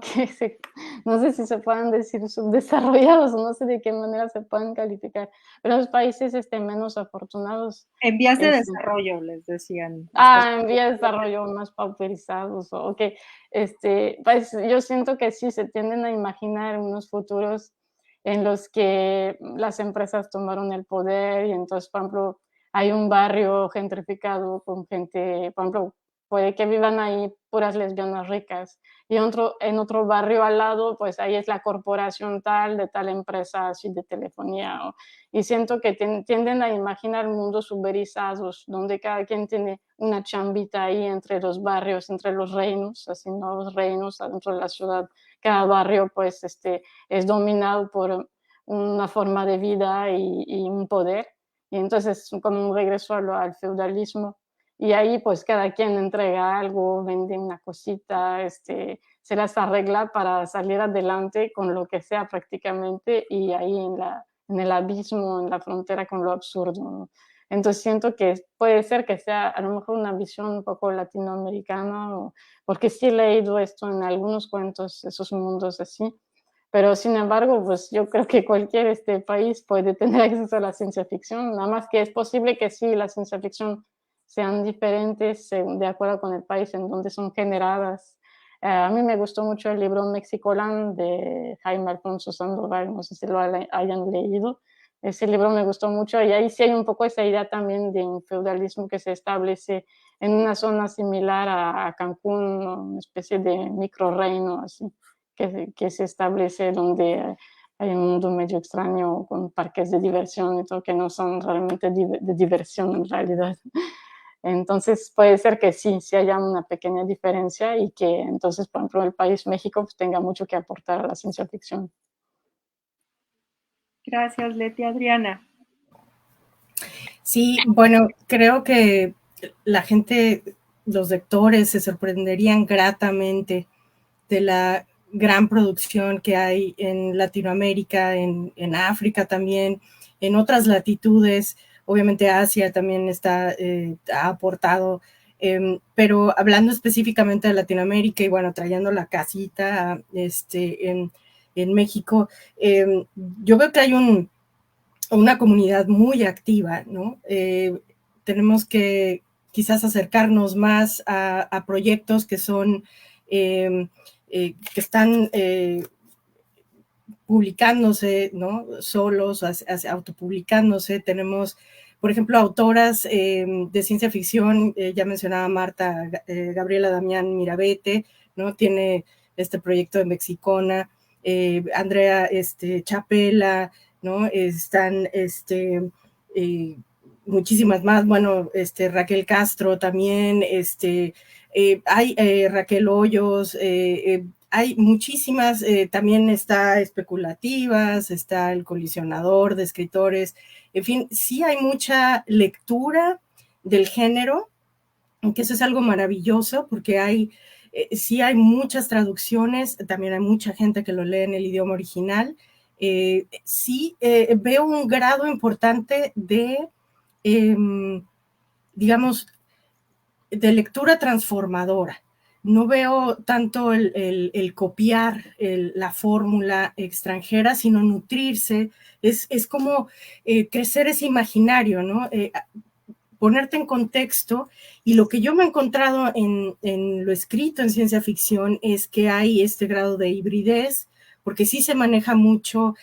no sé si se puedan decir subdesarrollados o no sé de qué manera se pueden calificar, pero los países menos afortunados. En vías de desarrollo, les decían. En vías de desarrollo más pauperizados, o que, pues yo siento que sí se tienden a imaginar unos futuros en los que las empresas tomaron el poder y entonces, por ejemplo, hay un barrio gentrificado con gente, por ejemplo, puede que vivan ahí puras lesbianas ricas y en otro barrio al lado, pues ahí es la corporación tal de tal empresa así de telefonía. Y siento que tienden a imaginar mundos uberizados donde cada quien tiene una chambita ahí entre los barrios, entre los reinos, así no los reinos adentro de la ciudad. Cada barrio pues es dominado por una forma de vida y un poder. Y entonces es como un regreso al feudalismo. Y ahí pues cada quien entrega algo, vende una cosita, se las arregla para salir adelante con lo que sea prácticamente, y ahí en el abismo, en la frontera con lo absurdo, ¿no? Entonces siento que puede ser que sea a lo mejor una visión un poco latinoamericana, porque sí he leído esto en algunos cuentos, esos mundos así, pero sin embargo, pues yo creo que cualquier país puede tener acceso a la ciencia ficción, nada más que es posible que sí, la ciencia ficción sean diferentes de acuerdo con el país en donde son generadas. A mí me gustó mucho el libro Mexicoland de Jaime Alfonso Sandoval, no sé si lo hayan leído. Ese libro me gustó mucho y ahí sí hay un poco esa idea también de un feudalismo que se establece en una zona similar a Cancún, ¿no? Una especie de microreino así, que se establece donde hay un mundo medio extraño con parques de diversión y todo que no son realmente de diversión en realidad. Entonces puede ser que sí haya una pequeña diferencia y que entonces, por ejemplo, el país México pues, tenga mucho que aportar a la ciencia ficción. Gracias, Leti. Adriana. Sí, bueno, creo que la gente, los lectores se sorprenderían gratamente de la gran producción que hay en Latinoamérica, en África también, en otras latitudes. Obviamente Asia también ha aportado, pero hablando específicamente de Latinoamérica y bueno, trayendo la casita en México, yo veo que hay una comunidad muy activa, ¿no? Tenemos que quizás acercarnos más a proyectos que son, que están publicándose, ¿no? Solos, autopublicándose. Tenemos, por ejemplo, autoras de ciencia ficción, ya mencionaba Marta, Gabriela Damián Mirabete, ¿no? Tiene este proyecto de Mexicona, Andrea Chapela, ¿no? Están muchísimas más, bueno, Raquel Castro también, hay Raquel Hoyos, hay muchísimas, también está Especulativas, está El Colisionador de escritores, en fin, sí hay mucha lectura del género, que eso es algo maravilloso porque sí hay muchas traducciones, también hay mucha gente que lo lee en el idioma original. Sí veo un grado importante de, digamos, de lectura transformadora. No veo tanto el copiar la fórmula extranjera, sino nutrirse. Es como crecer ese imaginario, ¿no? Ponerte en contexto, y lo que yo me he encontrado en lo escrito en ciencia ficción es que hay este grado de hibridez, porque sí se maneja mucho,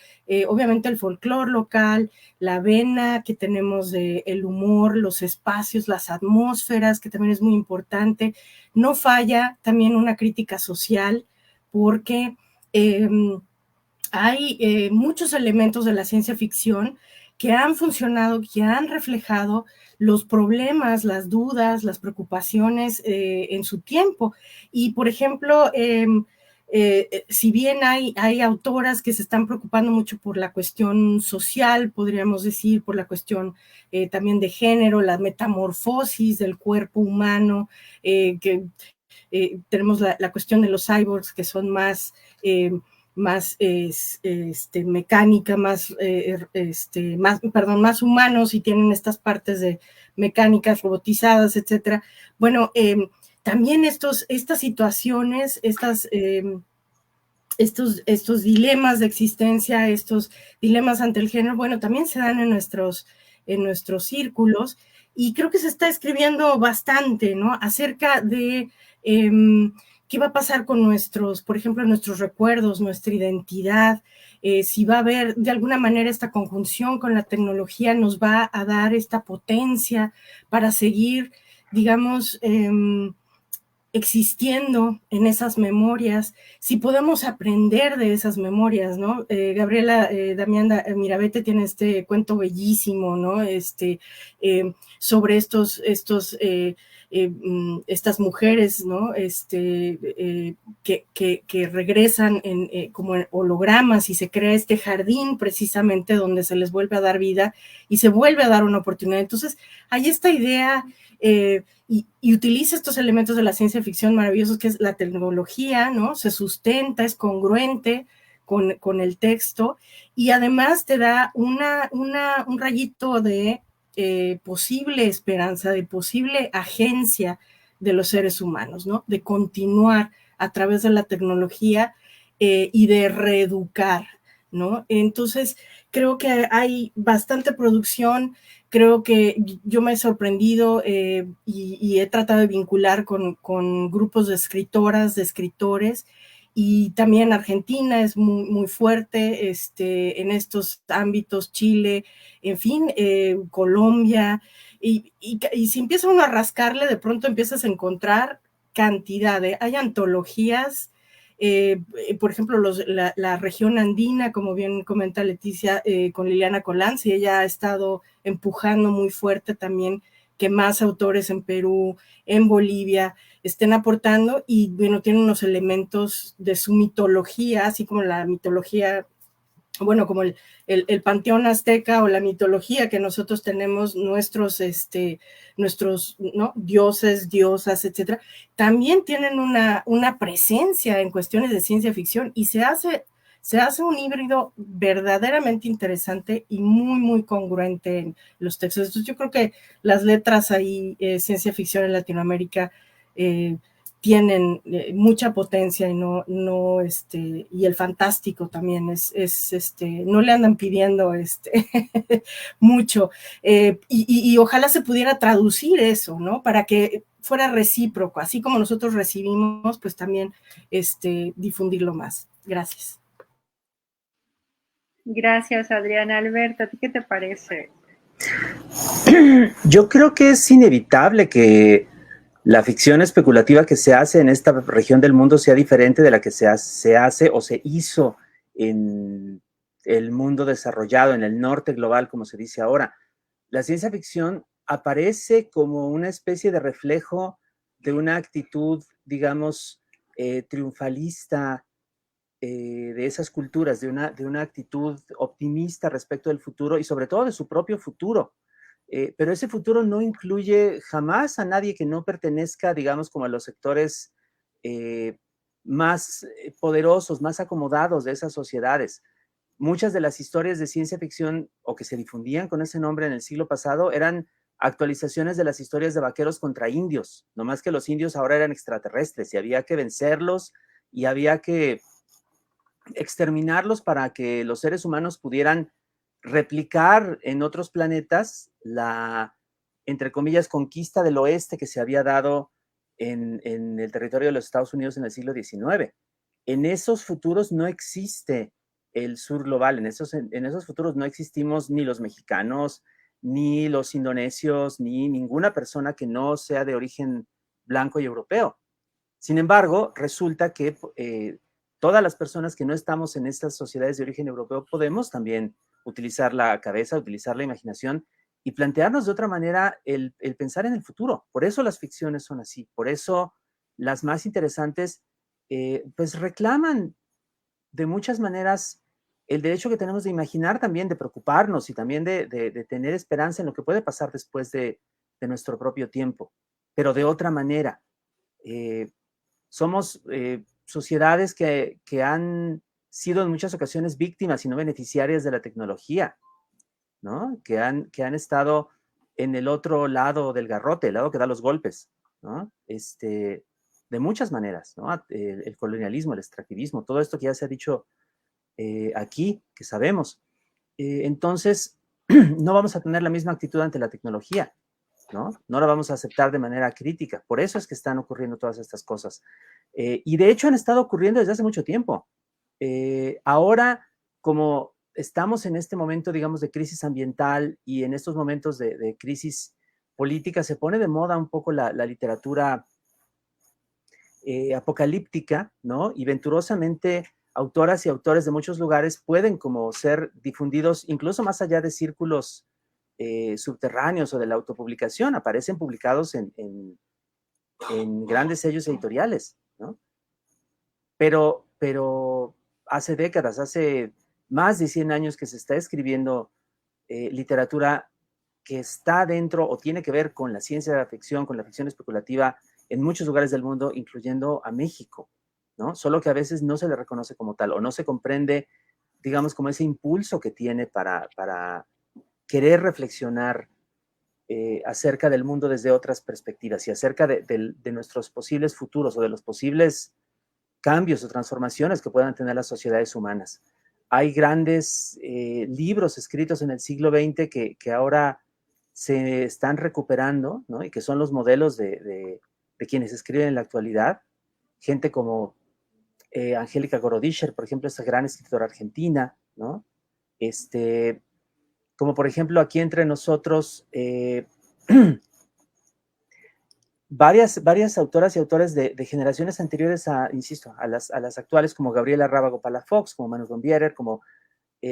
obviamente el folclore local, la vena que tenemos del humor, los espacios, las atmósferas, que también es muy importante. No falla también una crítica social, porque hay muchos elementos de la ciencia ficción que han funcionado, que han reflejado los problemas, las dudas, las preocupaciones en su tiempo. Y, por ejemplo, si bien hay autoras que se están preocupando mucho por la cuestión social, podríamos decir, por la cuestión también de género, la metamorfosis del cuerpo humano, que tenemos la cuestión de los cyborgs, que son más mecánica, más humanos, y tienen estas partes de mecánicas robotizadas, etcétera. Bueno, también estas situaciones, estos dilemas de existencia, estos dilemas ante el género, bueno, también se dan en nuestros círculos, y creo que se está escribiendo bastante, ¿no? Acerca de qué va a pasar con por ejemplo, nuestros recuerdos, nuestra identidad, si va a haber de alguna manera esta conjunción con la tecnología, nos va a dar esta potencia para seguir, digamos, existiendo en esas memorias, si podemos aprender de esas memorias, ¿no? Gabriela Damián Mirabete tiene este cuento bellísimo, ¿no? Sobre estos estas mujeres, ¿no? Que regresan como en hologramas y se crea este jardín precisamente donde se les vuelve a dar vida y se vuelve a dar una oportunidad. Entonces, hay esta idea y utiliza estos elementos de la ciencia ficción maravillosos que es la tecnología, ¿no? Se sustenta, es congruente con el texto y además te da un rayito de posible esperanza, de posible agencia de los seres humanos, ¿no? De continuar a través de la tecnología y de reeducar, ¿no? Entonces, creo que hay bastante producción, creo que yo me he sorprendido y he tratado de vincular con grupos de escritoras, de escritores, y también Argentina es muy, muy fuerte en estos ámbitos, Chile, en fin, Colombia, y si empieza uno a rascarle, de pronto empiezas a encontrar cantidad hay antologías, por ejemplo, la región andina, como bien comenta Leticia, con Liliana Colanzi, ella ha estado empujando muy fuerte también que más autores en Perú, en Bolivia, estén aportando y, bueno, tienen unos elementos de su mitología, así como la mitología, bueno, como el panteón azteca o la mitología que nosotros tenemos, nuestros ¿no? dioses, diosas, etcétera, también tienen una presencia en cuestiones de ciencia ficción y se hace un híbrido verdaderamente interesante y muy, muy congruente en los textos. Entonces, yo creo que las letras ahí, ciencia ficción en Latinoamérica, tienen mucha potencia y y el fantástico también no le andan pidiendo mucho, y ojalá se pudiera traducir eso, ¿no? Para que fuera recíproco, así como nosotros recibimos, pues también difundirlo más. Gracias. Gracias, Adriana. Alberto, ¿a ti qué te parece? Yo creo que es inevitable que la ficción especulativa que se hace en esta región del mundo sea diferente de la que se hace o se hizo en el mundo desarrollado, en el norte global, como se dice ahora. La ciencia ficción aparece como una especie de reflejo de una actitud, digamos, triunfalista de esas culturas, de una actitud optimista respecto del futuro y sobre todo de su propio futuro. Pero ese futuro no incluye jamás a nadie que no pertenezca, digamos, como a los sectores más poderosos, más acomodados de esas sociedades. Muchas de las historias de ciencia ficción o que se difundían con ese nombre en el siglo pasado eran actualizaciones de las historias de vaqueros contra indios, no más que los indios ahora eran extraterrestres y había que vencerlos y había que exterminarlos para que los seres humanos pudieran replicar en otros planetas la, entre comillas, conquista del oeste que se había dado en el territorio de los Estados Unidos en el siglo XIX. En esos futuros no existe el sur global, en esos futuros no existimos ni los mexicanos, ni los indonesios, ni ninguna persona que no sea de origen blanco y europeo. Sin embargo, resulta que todas las personas que no estamos en estas sociedades de origen europeo podemos también utilizar la cabeza, utilizar la imaginación y plantearnos de otra manera el pensar en el futuro. Por eso las ficciones son así, por eso las más interesantes pues reclaman de muchas maneras el derecho que tenemos de imaginar también, de preocuparnos y también de tener esperanza en lo que puede pasar después de nuestro propio tiempo, pero de otra manera. Somos sociedades que han sido en muchas ocasiones víctimas y no beneficiarias de la tecnología, ¿no? Que han estado en el otro lado del garrote, el lado que da los golpes, ¿no? De muchas maneras, ¿no? El colonialismo, el extractivismo, todo esto que ya se ha dicho aquí, que sabemos. Entonces, no vamos a tener la misma actitud ante la tecnología, ¿no? No la vamos a aceptar de manera crítica. Por eso es que están ocurriendo todas estas cosas. Y de hecho han estado ocurriendo desde hace mucho tiempo. Ahora, como estamos en este momento, digamos, de crisis ambiental y en estos momentos de crisis política, se pone de moda un poco la literatura apocalíptica, ¿no? Y venturosamente autoras y autores de muchos lugares pueden como ser difundidos incluso más allá de círculos subterráneos o de la autopublicación, aparecen publicados en en grandes sellos editoriales, ¿no? Pero hace décadas, hace más de 100 años que se está escribiendo literatura que está dentro o tiene que ver con la ciencia de la ficción, con la ficción especulativa en muchos lugares del mundo, incluyendo a México, ¿no? Solo que a veces no se le reconoce como tal o no se comprende, digamos, como ese impulso que tiene para querer reflexionar acerca del mundo desde otras perspectivas y acerca de nuestros posibles futuros o de los posibles cambios o transformaciones que puedan tener las sociedades humanas. Hay grandes libros escritos en el siglo XX que ahora se están recuperando, ¿no? Y que son los modelos de quienes escriben en la actualidad. Gente como Angélica Gorodischer, por ejemplo, esta gran escritora argentina, ¿no? Como por ejemplo aquí entre nosotros, varias autoras y autores de generaciones anteriores insisto, a las actuales, como Gabriela Rábago Palafox, como Manu Gombierer, como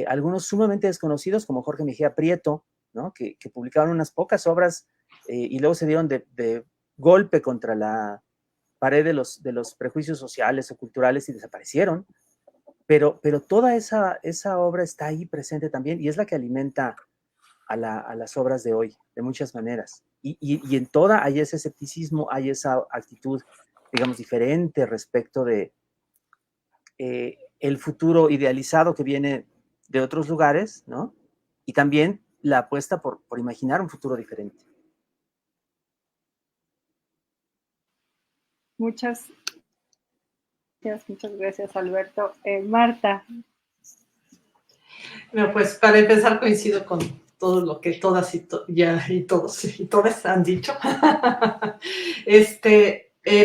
algunos sumamente desconocidos, como Jorge Mejía Prieto, ¿no? que publicaron unas pocas obras y luego se dieron de golpe contra la pared de los prejuicios sociales o culturales y desaparecieron. Pero toda esa obra está ahí presente también y es la que alimenta a las obras de hoy, de muchas maneras. Y en toda hay ese escepticismo, hay esa actitud, digamos, diferente respecto de el futuro idealizado que viene de otros lugares, ¿no? Y también la apuesta por imaginar un futuro diferente. Muchas gracias, Alberto. Marta. Bueno, pues para empezar coincido con todo lo que todas y todas han dicho.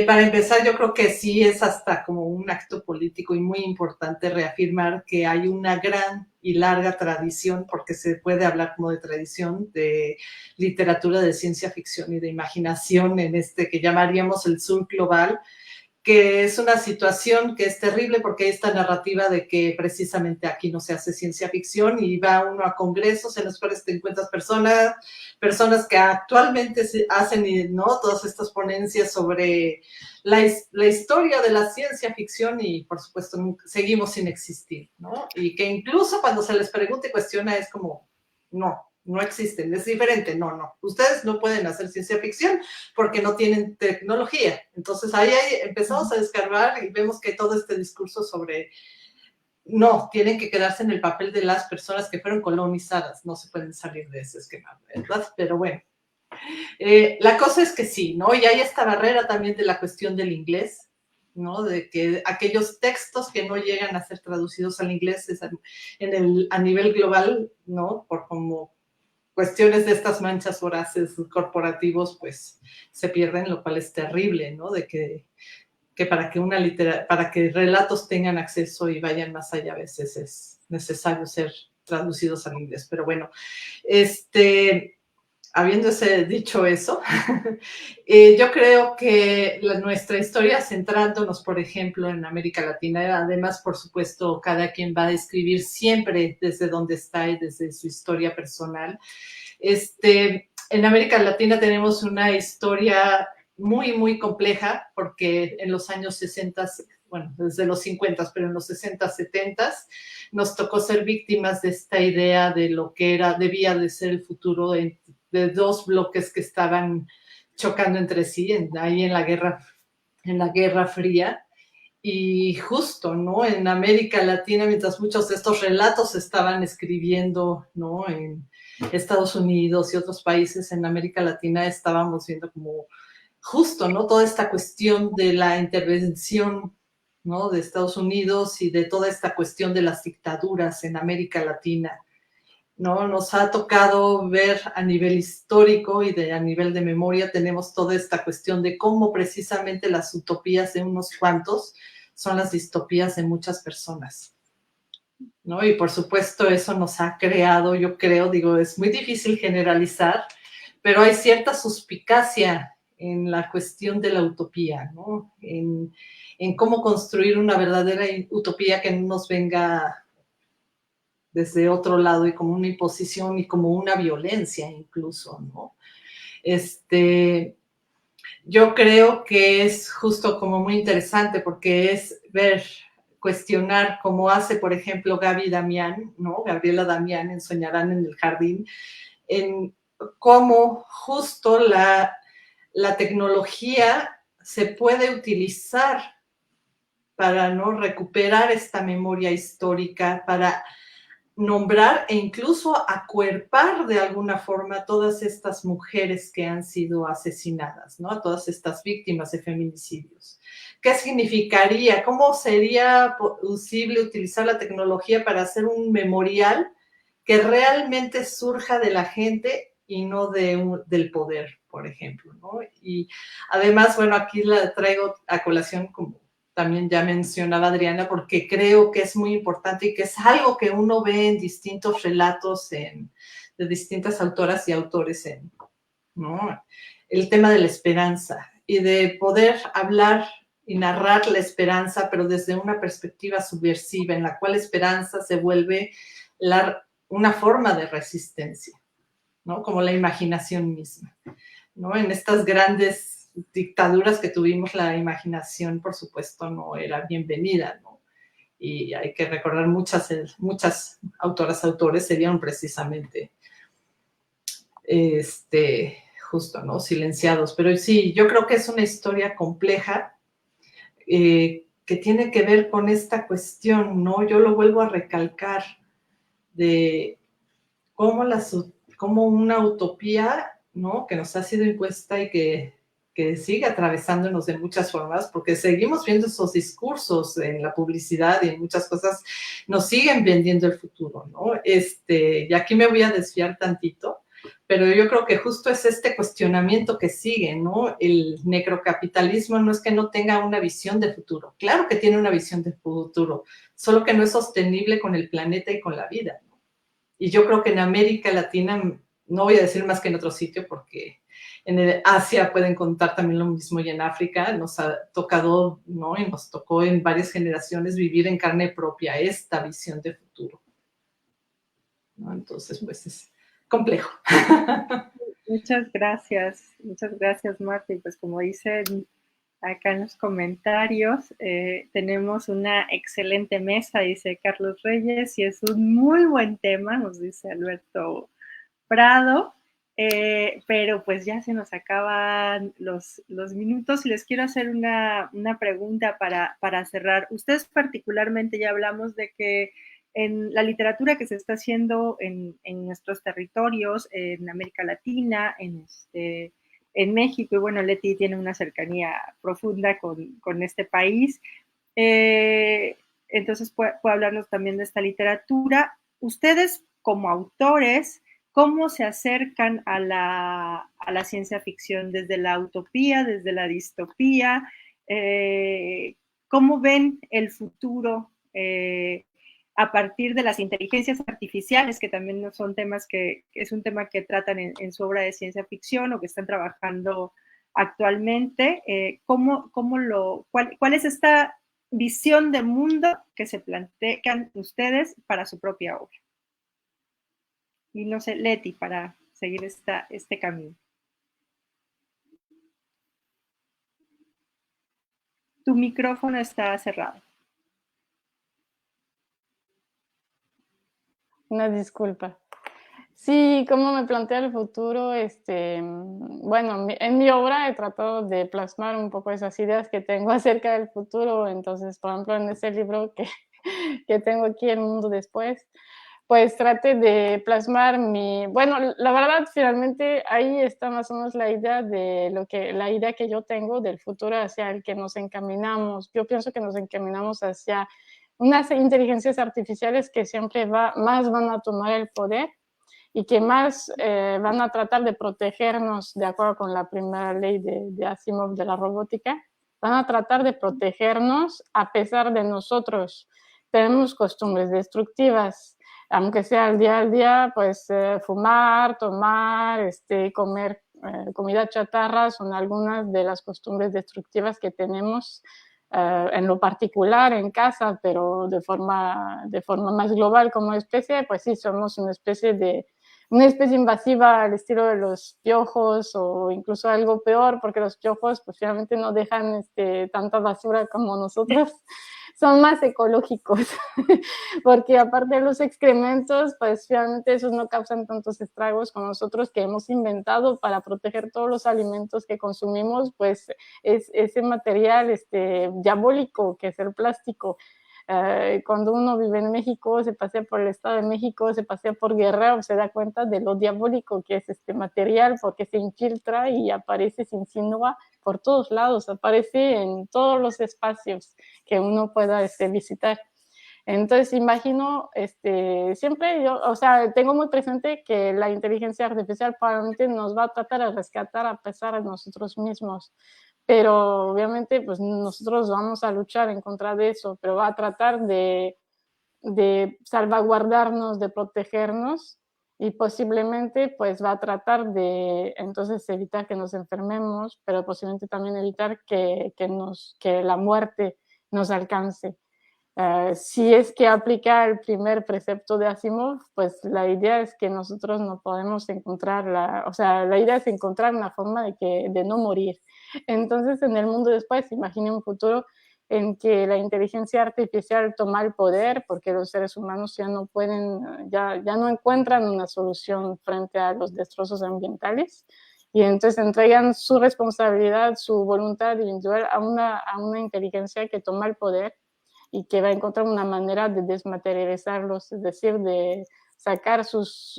Para empezar, yo creo que sí es hasta como un acto político y muy importante reafirmar que hay una gran y larga tradición, porque se puede hablar como de tradición de literatura de ciencia ficción y de imaginación en que llamaríamos el sur global, que es una situación que es terrible porque hay esta narrativa de que precisamente aquí no se hace ciencia ficción y va uno a congresos en los cuales te encuentras personas que actualmente hacen, ¿no?, todas estas ponencias sobre la historia de la ciencia ficción y por supuesto seguimos sin existir, ¿no? Y que incluso cuando se les pregunta y cuestiona es como, no existen, es diferente, no. Ustedes no pueden hacer ciencia ficción porque no tienen tecnología. Entonces ahí empezamos a descargar y vemos que todo este discurso sobre no, tienen que quedarse en el papel de las personas que fueron colonizadas, no se pueden salir de ese esquema, ¿verdad? Pero bueno, la cosa es que sí, ¿no? Y hay esta barrera también de la cuestión del inglés, ¿no? De que aquellos textos que no llegan a ser traducidos al inglés a nivel global, ¿no? Por como cuestiones de estas manchas voraces corporativos, pues se pierden, lo cual es terrible, ¿no? De que para que relatos tengan acceso y vayan más allá, a veces es necesario ser traducidos al inglés. Pero bueno, habiendo dicho eso, yo creo que nuestra historia, centrándonos, por ejemplo, en América Latina, además, por supuesto, cada quien va a escribir siempre desde donde está y desde su historia personal. En América Latina tenemos una historia muy, muy compleja, porque en los años 60, bueno, desde los 50, pero en los 60, 70, nos tocó ser víctimas de esta idea de lo que debía de ser el futuro de dos bloques que estaban chocando entre sí, ahí en la Guerra Fría. Y justo, ¿no? En América Latina, mientras muchos de estos relatos se estaban escribiendo, ¿no?, en Estados Unidos y otros países, en América Latina estábamos viendo como justo, ¿no?, toda esta cuestión de la intervención, ¿no?, de Estados Unidos y de toda esta cuestión de las dictaduras en América Latina, ¿no? Nos ha tocado ver a nivel histórico y a nivel de memoria, tenemos toda esta cuestión de cómo precisamente las utopías de unos cuantos son las distopías de muchas personas, ¿no? Y por supuesto eso nos ha creado, yo creo, es muy difícil generalizar, pero hay cierta suspicacia en la cuestión de la utopía, ¿no? En cómo construir una verdadera utopía que no nos venga desde otro lado y como una imposición y como una violencia incluso, ¿no? yo creo que es justo como muy interesante porque es cuestionar como hace, por ejemplo, Gaby Damián, ¿no? Gabriela Damián en Soñarán en el Jardín, en cómo justo la tecnología se puede utilizar para, ¿no?, recuperar esta memoria histórica, para nombrar e incluso acuerpar de alguna forma a todas estas mujeres que han sido asesinadas, ¿no? A todas estas víctimas de feminicidios. ¿Qué significaría? ¿Cómo sería posible utilizar la tecnología para hacer un memorial que realmente surja de la gente y no del poder, por ejemplo, ¿no? Y además, bueno, aquí la traigo a colación como también ya mencionaba Adriana, porque creo que es muy importante y que es algo que uno ve en distintos relatos de distintas autoras y autores, ¿no? El tema de la esperanza y de poder hablar y narrar la esperanza, pero desde una perspectiva subversiva, en la cual esperanza se vuelve una forma de resistencia, ¿no? Como la imaginación misma, ¿no? En estas grandes dictaduras que tuvimos, la imaginación, por supuesto, no era bienvenida, ¿no? Y hay que recordar muchas autoras, autores serían precisamente justo, ¿no?, silenciados. Pero sí, yo creo que es una historia compleja que tiene que ver con esta cuestión, ¿no? Yo lo vuelvo a recalcar de cómo una utopía, ¿no?, que nos ha sido impuesta y que sigue atravesándonos de muchas formas, porque seguimos viendo esos discursos en la publicidad y en muchas cosas, nos siguen vendiendo el futuro, ¿no? Y aquí me voy a desviar tantito, pero yo creo que justo es este cuestionamiento que sigue, ¿no? El necrocapitalismo no es que no tenga una visión de futuro, claro que tiene una visión de futuro, solo que no es sostenible con el planeta y con la vida, ¿no? Y yo creo que en América Latina, no voy a decir más que en otro sitio, porque en Asia pueden contar también lo mismo, y en África nos ha tocado, ¿no?, y nos tocó en varias generaciones vivir en carne propia esta visión de futuro, ¿no? Entonces, pues es complejo. Muchas gracias, Marta. Y pues como dicen acá en los comentarios, tenemos una excelente mesa, dice Carlos Reyes, y es un muy buen tema, nos dice Alberto Prado, pero pues ya se nos acaban los minutos y les quiero hacer una pregunta para cerrar. Ustedes particularmente, ya hablamos de que en la literatura que se está haciendo en nuestros territorios, en América Latina, en México, y bueno, Leti tiene una cercanía profunda con este país, entonces puede hablarnos también de esta literatura. Ustedes como autores, ¿cómo se acercan a la ciencia ficción? ¿Desde la utopía, desde la distopía? ¿Cómo ven el futuro a partir de las inteligencias artificiales, que también no son temas es un tema que tratan en su obra de ciencia ficción o que están trabajando actualmente? ¿Cuál es esta visión de mundo que se plantean ustedes para su propia obra? Y no sé, Leti, para seguir este camino. Tu micrófono está cerrado. Una disculpa. Sí, cómo me plantea el futuro, bueno, en mi obra he tratado de plasmar un poco esas ideas que tengo acerca del futuro. Entonces, por ejemplo, en ese libro que tengo aquí, El mundo después, pues trate de plasmar bueno, la verdad, finalmente ahí está más o menos la idea la idea que yo tengo del futuro hacia el que nos encaminamos. Yo pienso que nos encaminamos hacia unas inteligencias artificiales que siempre más van a tomar el poder y que más van a tratar de protegernos, de acuerdo con la primera ley de Asimov de la robótica, van a tratar de protegernos a pesar de nosotros. Tenemos costumbres destructivas, aunque sea al día, pues fumar, tomar, comer comida chatarra, son algunas de las costumbres destructivas que tenemos en lo particular en casa, pero de forma más global como especie, pues sí, somos una especie de una especie invasiva al estilo de los piojos o incluso algo peor, porque los piojos pues finalmente no dejan tanta basura como nosotros, son más ecológicos, porque aparte de los excrementos, pues finalmente esos no causan tantos estragos como nosotros que hemos inventado para proteger todos los alimentos que consumimos, pues es ese material diabólico que es el plástico. Cuando uno vive en México, se pasea por el Estado de México, se pasea por Guerrero, se da cuenta de lo diabólico que es este material, porque se infiltra y aparece, se insinúa por todos lados, aparece en todos los espacios que uno pueda visitar. Entonces, imagino, siempre yo, o sea, tengo muy presente que la inteligencia artificial probablemente nos va a tratar de rescatar a pesar de nosotros mismos, pero obviamente pues nosotros vamos a luchar en contra de eso, pero va a tratar de salvaguardarnos, de protegernos y posiblemente pues va a tratar de entonces evitar que nos enfermemos, pero posiblemente también evitar que la muerte nos alcance. Si es que aplica el primer precepto de Asimov, pues la idea es que nosotros no podemos encontrar la idea es encontrar una forma de no morir. Entonces, en el mundo después, imagine un futuro en que la inteligencia artificial toma el poder porque los seres humanos ya no pueden, ya no encuentran una solución frente a los destrozos ambientales y entonces entregan su responsabilidad, su voluntad individual a una inteligencia que toma el poder y que va a encontrar una manera de desmaterializarlos, es decir, de sacar sus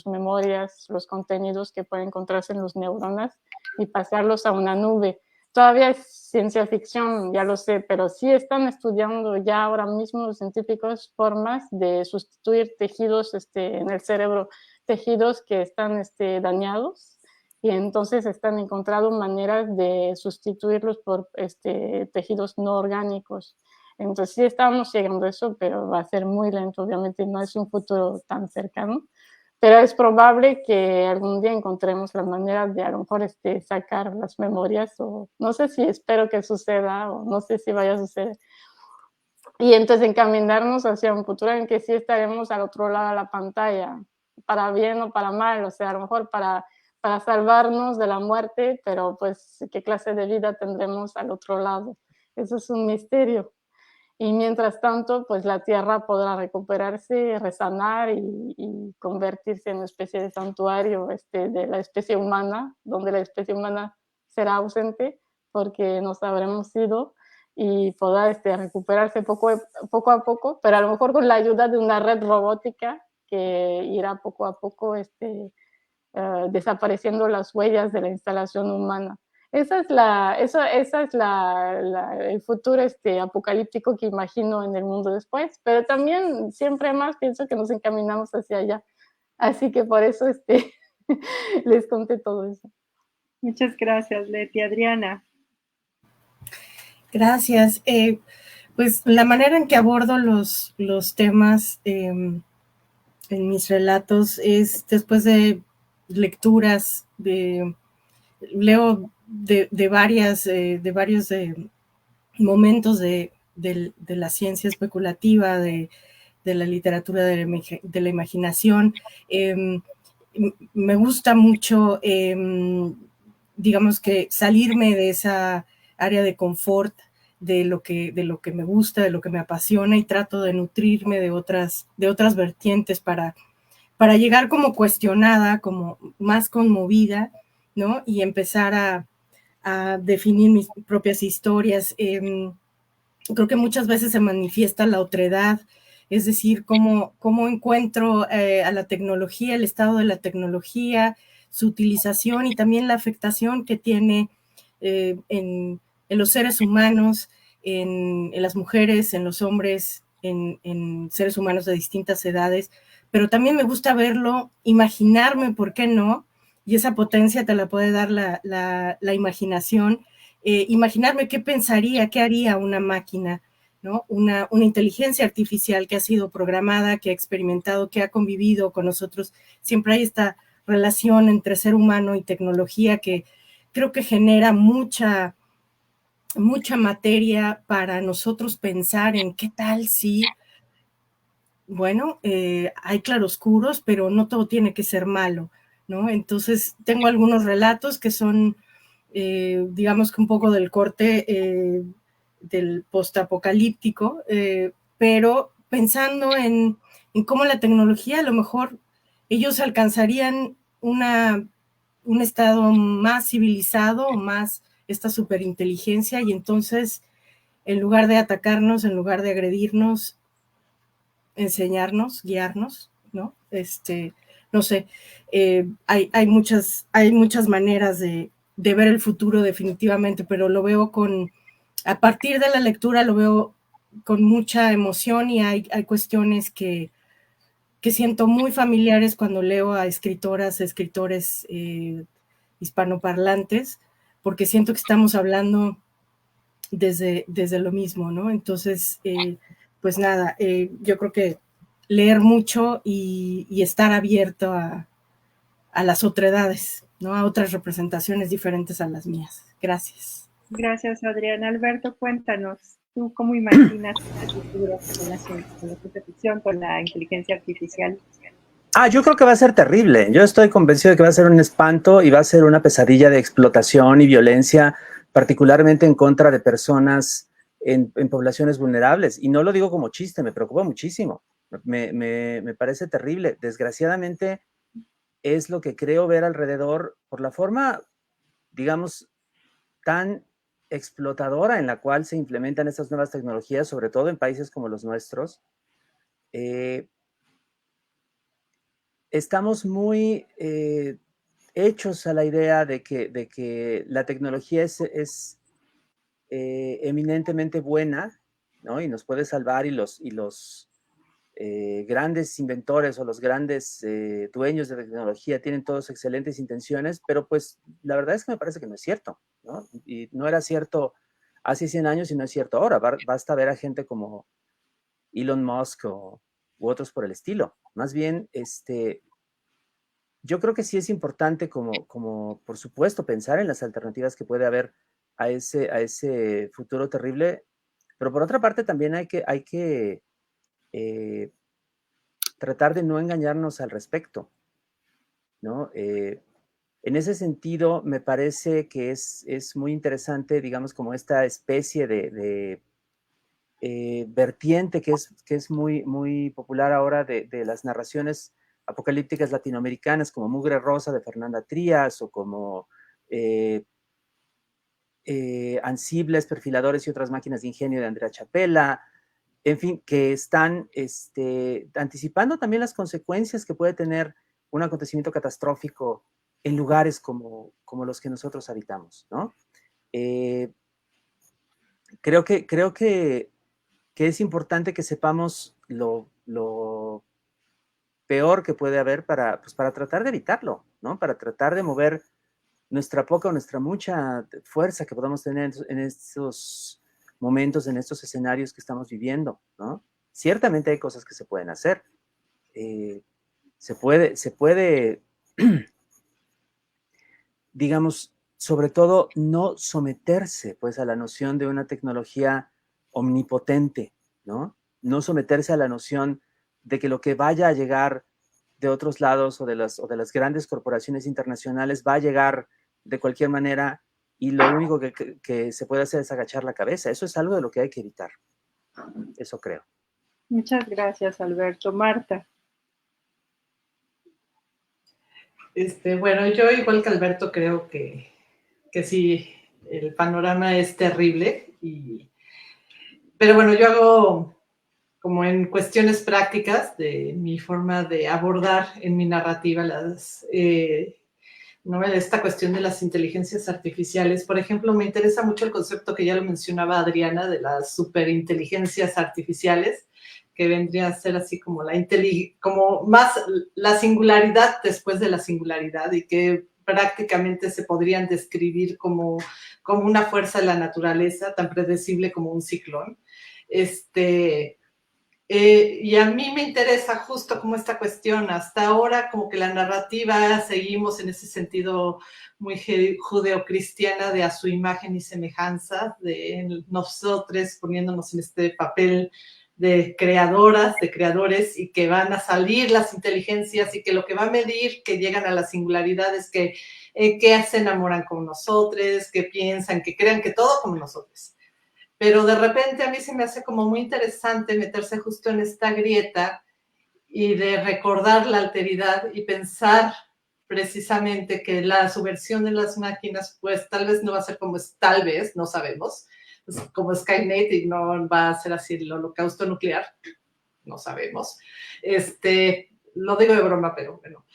memorias, los contenidos que pueden encontrarse en los neuronas y pasarlos a una nube. Todavía es ciencia ficción, ya lo sé, pero sí están estudiando ya ahora mismo los científicos formas de sustituir tejidos en el cerebro, tejidos que están dañados, y entonces están encontrando maneras de sustituirlos por tejidos no orgánicos. Entonces sí estamos llegando a eso, pero va a ser muy lento, obviamente no es un futuro tan cercano, pero es probable que algún día encontremos la manera de a lo mejor sacar las memorias, o no sé si espero que suceda, o no sé si vaya a suceder. Y entonces encaminarnos hacia un futuro en que sí estaremos al otro lado de la pantalla, para bien o para mal, o sea, a lo mejor para salvarnos de la muerte, pero pues qué clase de vida tendremos al otro lado. Eso es un misterio. Y mientras tanto, pues la Tierra podrá recuperarse, resanar y convertirse en una especie de santuario de la especie humana, donde la especie humana será ausente porque nos habremos ido y podrá recuperarse poco a poco, pero a lo mejor con la ayuda de una red robótica que irá poco a poco desapareciendo las huellas de la instalación humana. Esa es el futuro apocalíptico que imagino en el mundo después, pero también siempre más pienso que nos encaminamos hacia allá. Así que por eso les conté todo eso. Muchas gracias, Leti. Adriana. Gracias. Pues la manera en que abordo los temas en mis relatos es después de lecturas, leo de varios momentos de la ciencia especulativa, de la literatura de la imaginación. Me gusta mucho, digamos que salirme de esa área de confort, de lo que me gusta, de lo que me apasiona, y trato de nutrirme de otras vertientes para llegar como cuestionada, como más conmovida, ¿no? Y empezar a definir mis propias historias. Creo que muchas veces se manifiesta la otredad, es decir, cómo encuentro a la tecnología, el estado de la tecnología, su utilización y también la afectación que tiene en los seres humanos, en las mujeres, en los hombres, en seres humanos de distintas edades, pero también me gusta verlo, imaginarme, ¿por qué no? Y esa potencia te la puede dar la imaginación. Imaginarme qué pensaría, qué haría una máquina, ¿no? Una inteligencia artificial que ha sido programada, que ha experimentado, que ha convivido con nosotros. Siempre hay esta relación entre ser humano y tecnología que creo que genera mucha materia para nosotros pensar en qué tal si bueno, hay claroscuros, pero no todo tiene que ser malo, ¿no? Entonces, tengo algunos relatos que son, digamos que un poco del corte del postapocalíptico, pero pensando en cómo la tecnología, a lo mejor ellos alcanzarían un estado más civilizado, más esta superinteligencia, y entonces, en lugar de atacarnos, en lugar de agredirnos, enseñarnos, guiarnos, ¿no? No sé, hay muchas maneras de ver el futuro definitivamente, pero lo veo a partir de la lectura lo veo con mucha emoción, y hay cuestiones que siento muy familiares cuando leo a escritoras, escritores hispanoparlantes, porque siento que estamos hablando desde lo mismo, ¿no? Entonces, pues nada, yo creo que leer mucho y estar abierto a las otredades, ¿no? A otras representaciones diferentes a las mías. Gracias. Gracias, Adriana. Alberto, cuéntanos, ¿tú cómo imaginas el futuro con la ciencia ficción, con la inteligencia artificial? Yo creo que va a ser terrible. Yo estoy convencido de que va a ser un espanto y va a ser una pesadilla de explotación y violencia, particularmente en contra de personas en poblaciones vulnerables. Y no lo digo como chiste, me preocupa muchísimo. Me parece terrible. Desgraciadamente es lo que creo ver alrededor por la forma, digamos, tan explotadora en la cual se implementan estas nuevas tecnologías, sobre todo en países como los nuestros. Estamos muy hechos a la idea de que la tecnología es eminentemente buena, ¿no? Y nos puede salvar, y los grandes inventores o los grandes dueños de tecnología tienen todos excelentes intenciones, pero pues la verdad es que me parece que no es cierto, ¿no? Y no era cierto hace 100 años y no es cierto ahora. Basta ver a gente como Elon Musk u otros por el estilo. Más bien, yo creo que sí es importante como por supuesto, pensar en las alternativas que puede haber a ese futuro terrible, pero por otra parte también hay que tratar de no engañarnos al respecto, ¿no? En ese sentido, me parece que es muy interesante, digamos, como esta especie de vertiente que es muy, muy popular ahora de las narraciones apocalípticas latinoamericanas, como Mugre Rosa de Fernanda Trías, o como Ansibles, Perfiladores y otras máquinas de ingenio de Andrea Chapela, en fin, que están anticipando también las consecuencias que puede tener un acontecimiento catastrófico en lugares como los que nosotros habitamos, ¿no? Creo que es importante que sepamos lo peor que puede haber para tratar de evitarlo, ¿no? Para tratar de mover nuestra poca o nuestra mucha fuerza que podamos tener en estos momentos, en estos escenarios que estamos viviendo, ¿no? Ciertamente hay cosas que se pueden hacer. Se puede, digamos, sobre todo no someterse pues a la noción de una tecnología omnipotente, ¿no? No someterse a la noción de que lo que vaya a llegar de otros lados o de las grandes corporaciones internacionales va a llegar de cualquier manera, y lo único que se puede hacer es agachar la cabeza. Eso es algo de lo que hay que evitar. Eso creo. Muchas gracias, Alberto. Marta. Bueno, yo igual que Alberto creo que sí, el panorama es terrible, pero bueno, yo hago como en cuestiones prácticas de mi forma de abordar en mi narrativa esta cuestión de las inteligencias artificiales. Por ejemplo, me interesa mucho el concepto que ya lo mencionaba Adriana de las superinteligencias artificiales, que vendría a ser así como como más la singularidad después de la singularidad, y que prácticamente se podrían describir como una fuerza de la naturaleza tan predecible como un ciclón. Y a mí me interesa justo como esta cuestión. Hasta ahora como que la narrativa seguimos en ese sentido muy judeocristiana de a su imagen y semejanza, de nosotros poniéndonos en este papel de creadoras, de creadores, y que van a salir las inteligencias y que lo que va a medir que llegan a la singularidad es que se enamoran con nosotros, que piensan, que crean que todo como nosotros. Pero de repente a mí se me hace como muy interesante meterse justo en esta grieta y de recordar la alteridad y pensar precisamente que la subversión de las máquinas, pues tal vez no va a ser como es, tal vez, no sabemos, pues, como Skynet, y no va a ser así el holocausto nuclear, no sabemos. Lo digo de broma, pero bueno.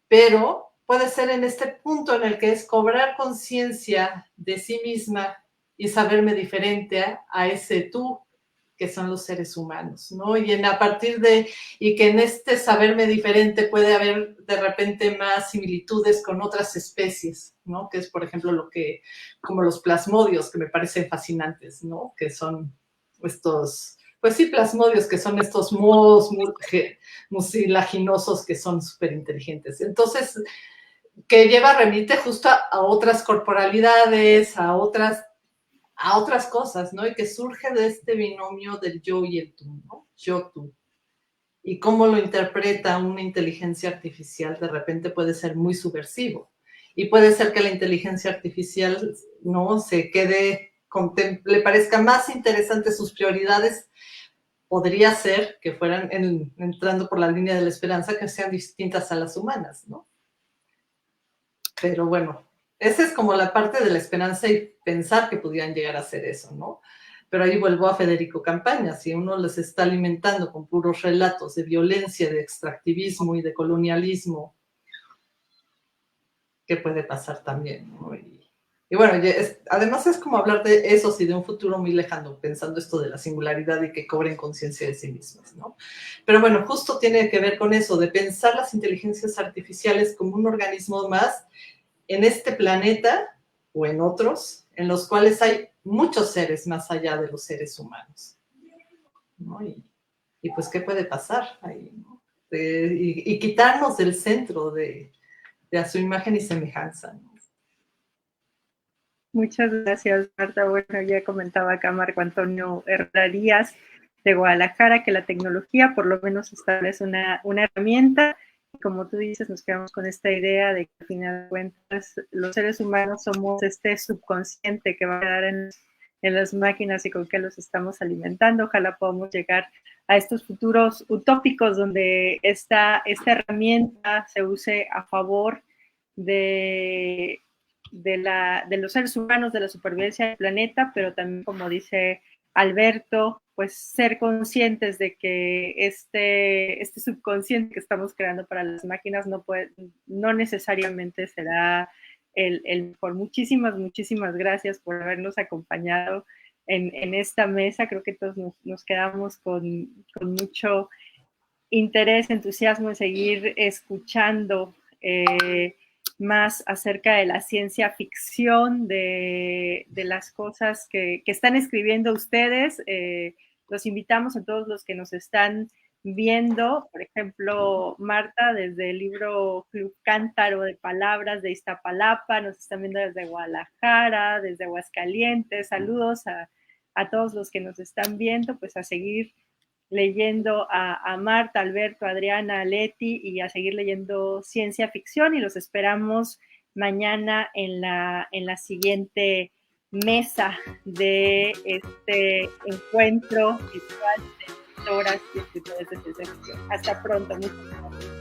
Pero puede ser en este punto en el que es cobrar conciencia de sí misma y saberme diferente a ese tú, que son los seres humanos, ¿no? Y a partir de, y que en este saberme diferente puede haber de repente más similitudes con otras especies, ¿no? Que es, por ejemplo, como los plasmodios, que me parecen fascinantes, ¿no? Que son estos, pues sí, plasmodios, que son estos mohos mucilaginosos que son súper inteligentes. Entonces, que remite justo a otras corporalidades, a otras cosas, ¿no? Y que surge de este binomio del yo y el tú, ¿no? Yo-tú. Y cómo lo interpreta una inteligencia artificial de repente puede ser muy subversivo. Y puede ser que la inteligencia artificial no se quede, le parezca más interesante sus prioridades. Podría ser que fueran, entrando por la línea de la esperanza, que sean distintas a las humanas, ¿no? Pero bueno, esa es como la parte de la esperanza y pensar que pudieran llegar a hacer eso, ¿no? Pero ahí vuelvo a Federico Campaña. Si uno les está alimentando con puros relatos de violencia, de extractivismo y de colonialismo, ¿qué puede pasar también, ¿no? Y bueno, además es como hablar de eso, sí, de un futuro muy lejano, pensando esto de la singularidad y que cobren conciencia de sí mismas, ¿no? Pero bueno, justo tiene que ver con eso, de pensar las inteligencias artificiales como un organismo más en este planeta o en otros, en los cuales hay muchos seres más allá de los seres humanos, ¿no? Y pues, ¿qué puede pasar ahí, ¿no? Y quitarnos del centro de a su imagen y semejanza, ¿no? Muchas gracias, Marta. Bueno, ya comentaba acá Marco Antonio Herrerías de Guadalajara que la tecnología por lo menos establece una herramienta. Como tú dices, nos quedamos con esta idea de que al final de cuentas los seres humanos somos este subconsciente que va a quedar en las máquinas y con que los estamos alimentando. Ojalá podamos llegar a estos futuros utópicos donde esta herramienta se use a favor de los seres humanos, de la supervivencia del planeta, pero también, como dice Alberto, pues ser conscientes de que este subconsciente que estamos creando para las máquinas no necesariamente será el mejor. Muchísimas gracias por habernos acompañado en esta mesa. Creo que todos nos quedamos con mucho interés, entusiasmo en seguir escuchando más acerca de la ciencia ficción, de las cosas que están escribiendo ustedes. Los invitamos a todos los que nos están viendo, por ejemplo, Marta, desde el libro Club Cántaro de Palabras de Iztapalapa, nos están viendo desde Guadalajara, desde Aguascalientes. Saludos a todos los que nos están viendo, pues a seguir leyendo a Marta, Alberto, Adriana, Leti, y a seguir leyendo ciencia ficción, y los esperamos mañana en la siguiente mesa de este encuentro virtual de escritoras y escritores de ciencia ficción. Hasta pronto, muchas gracias.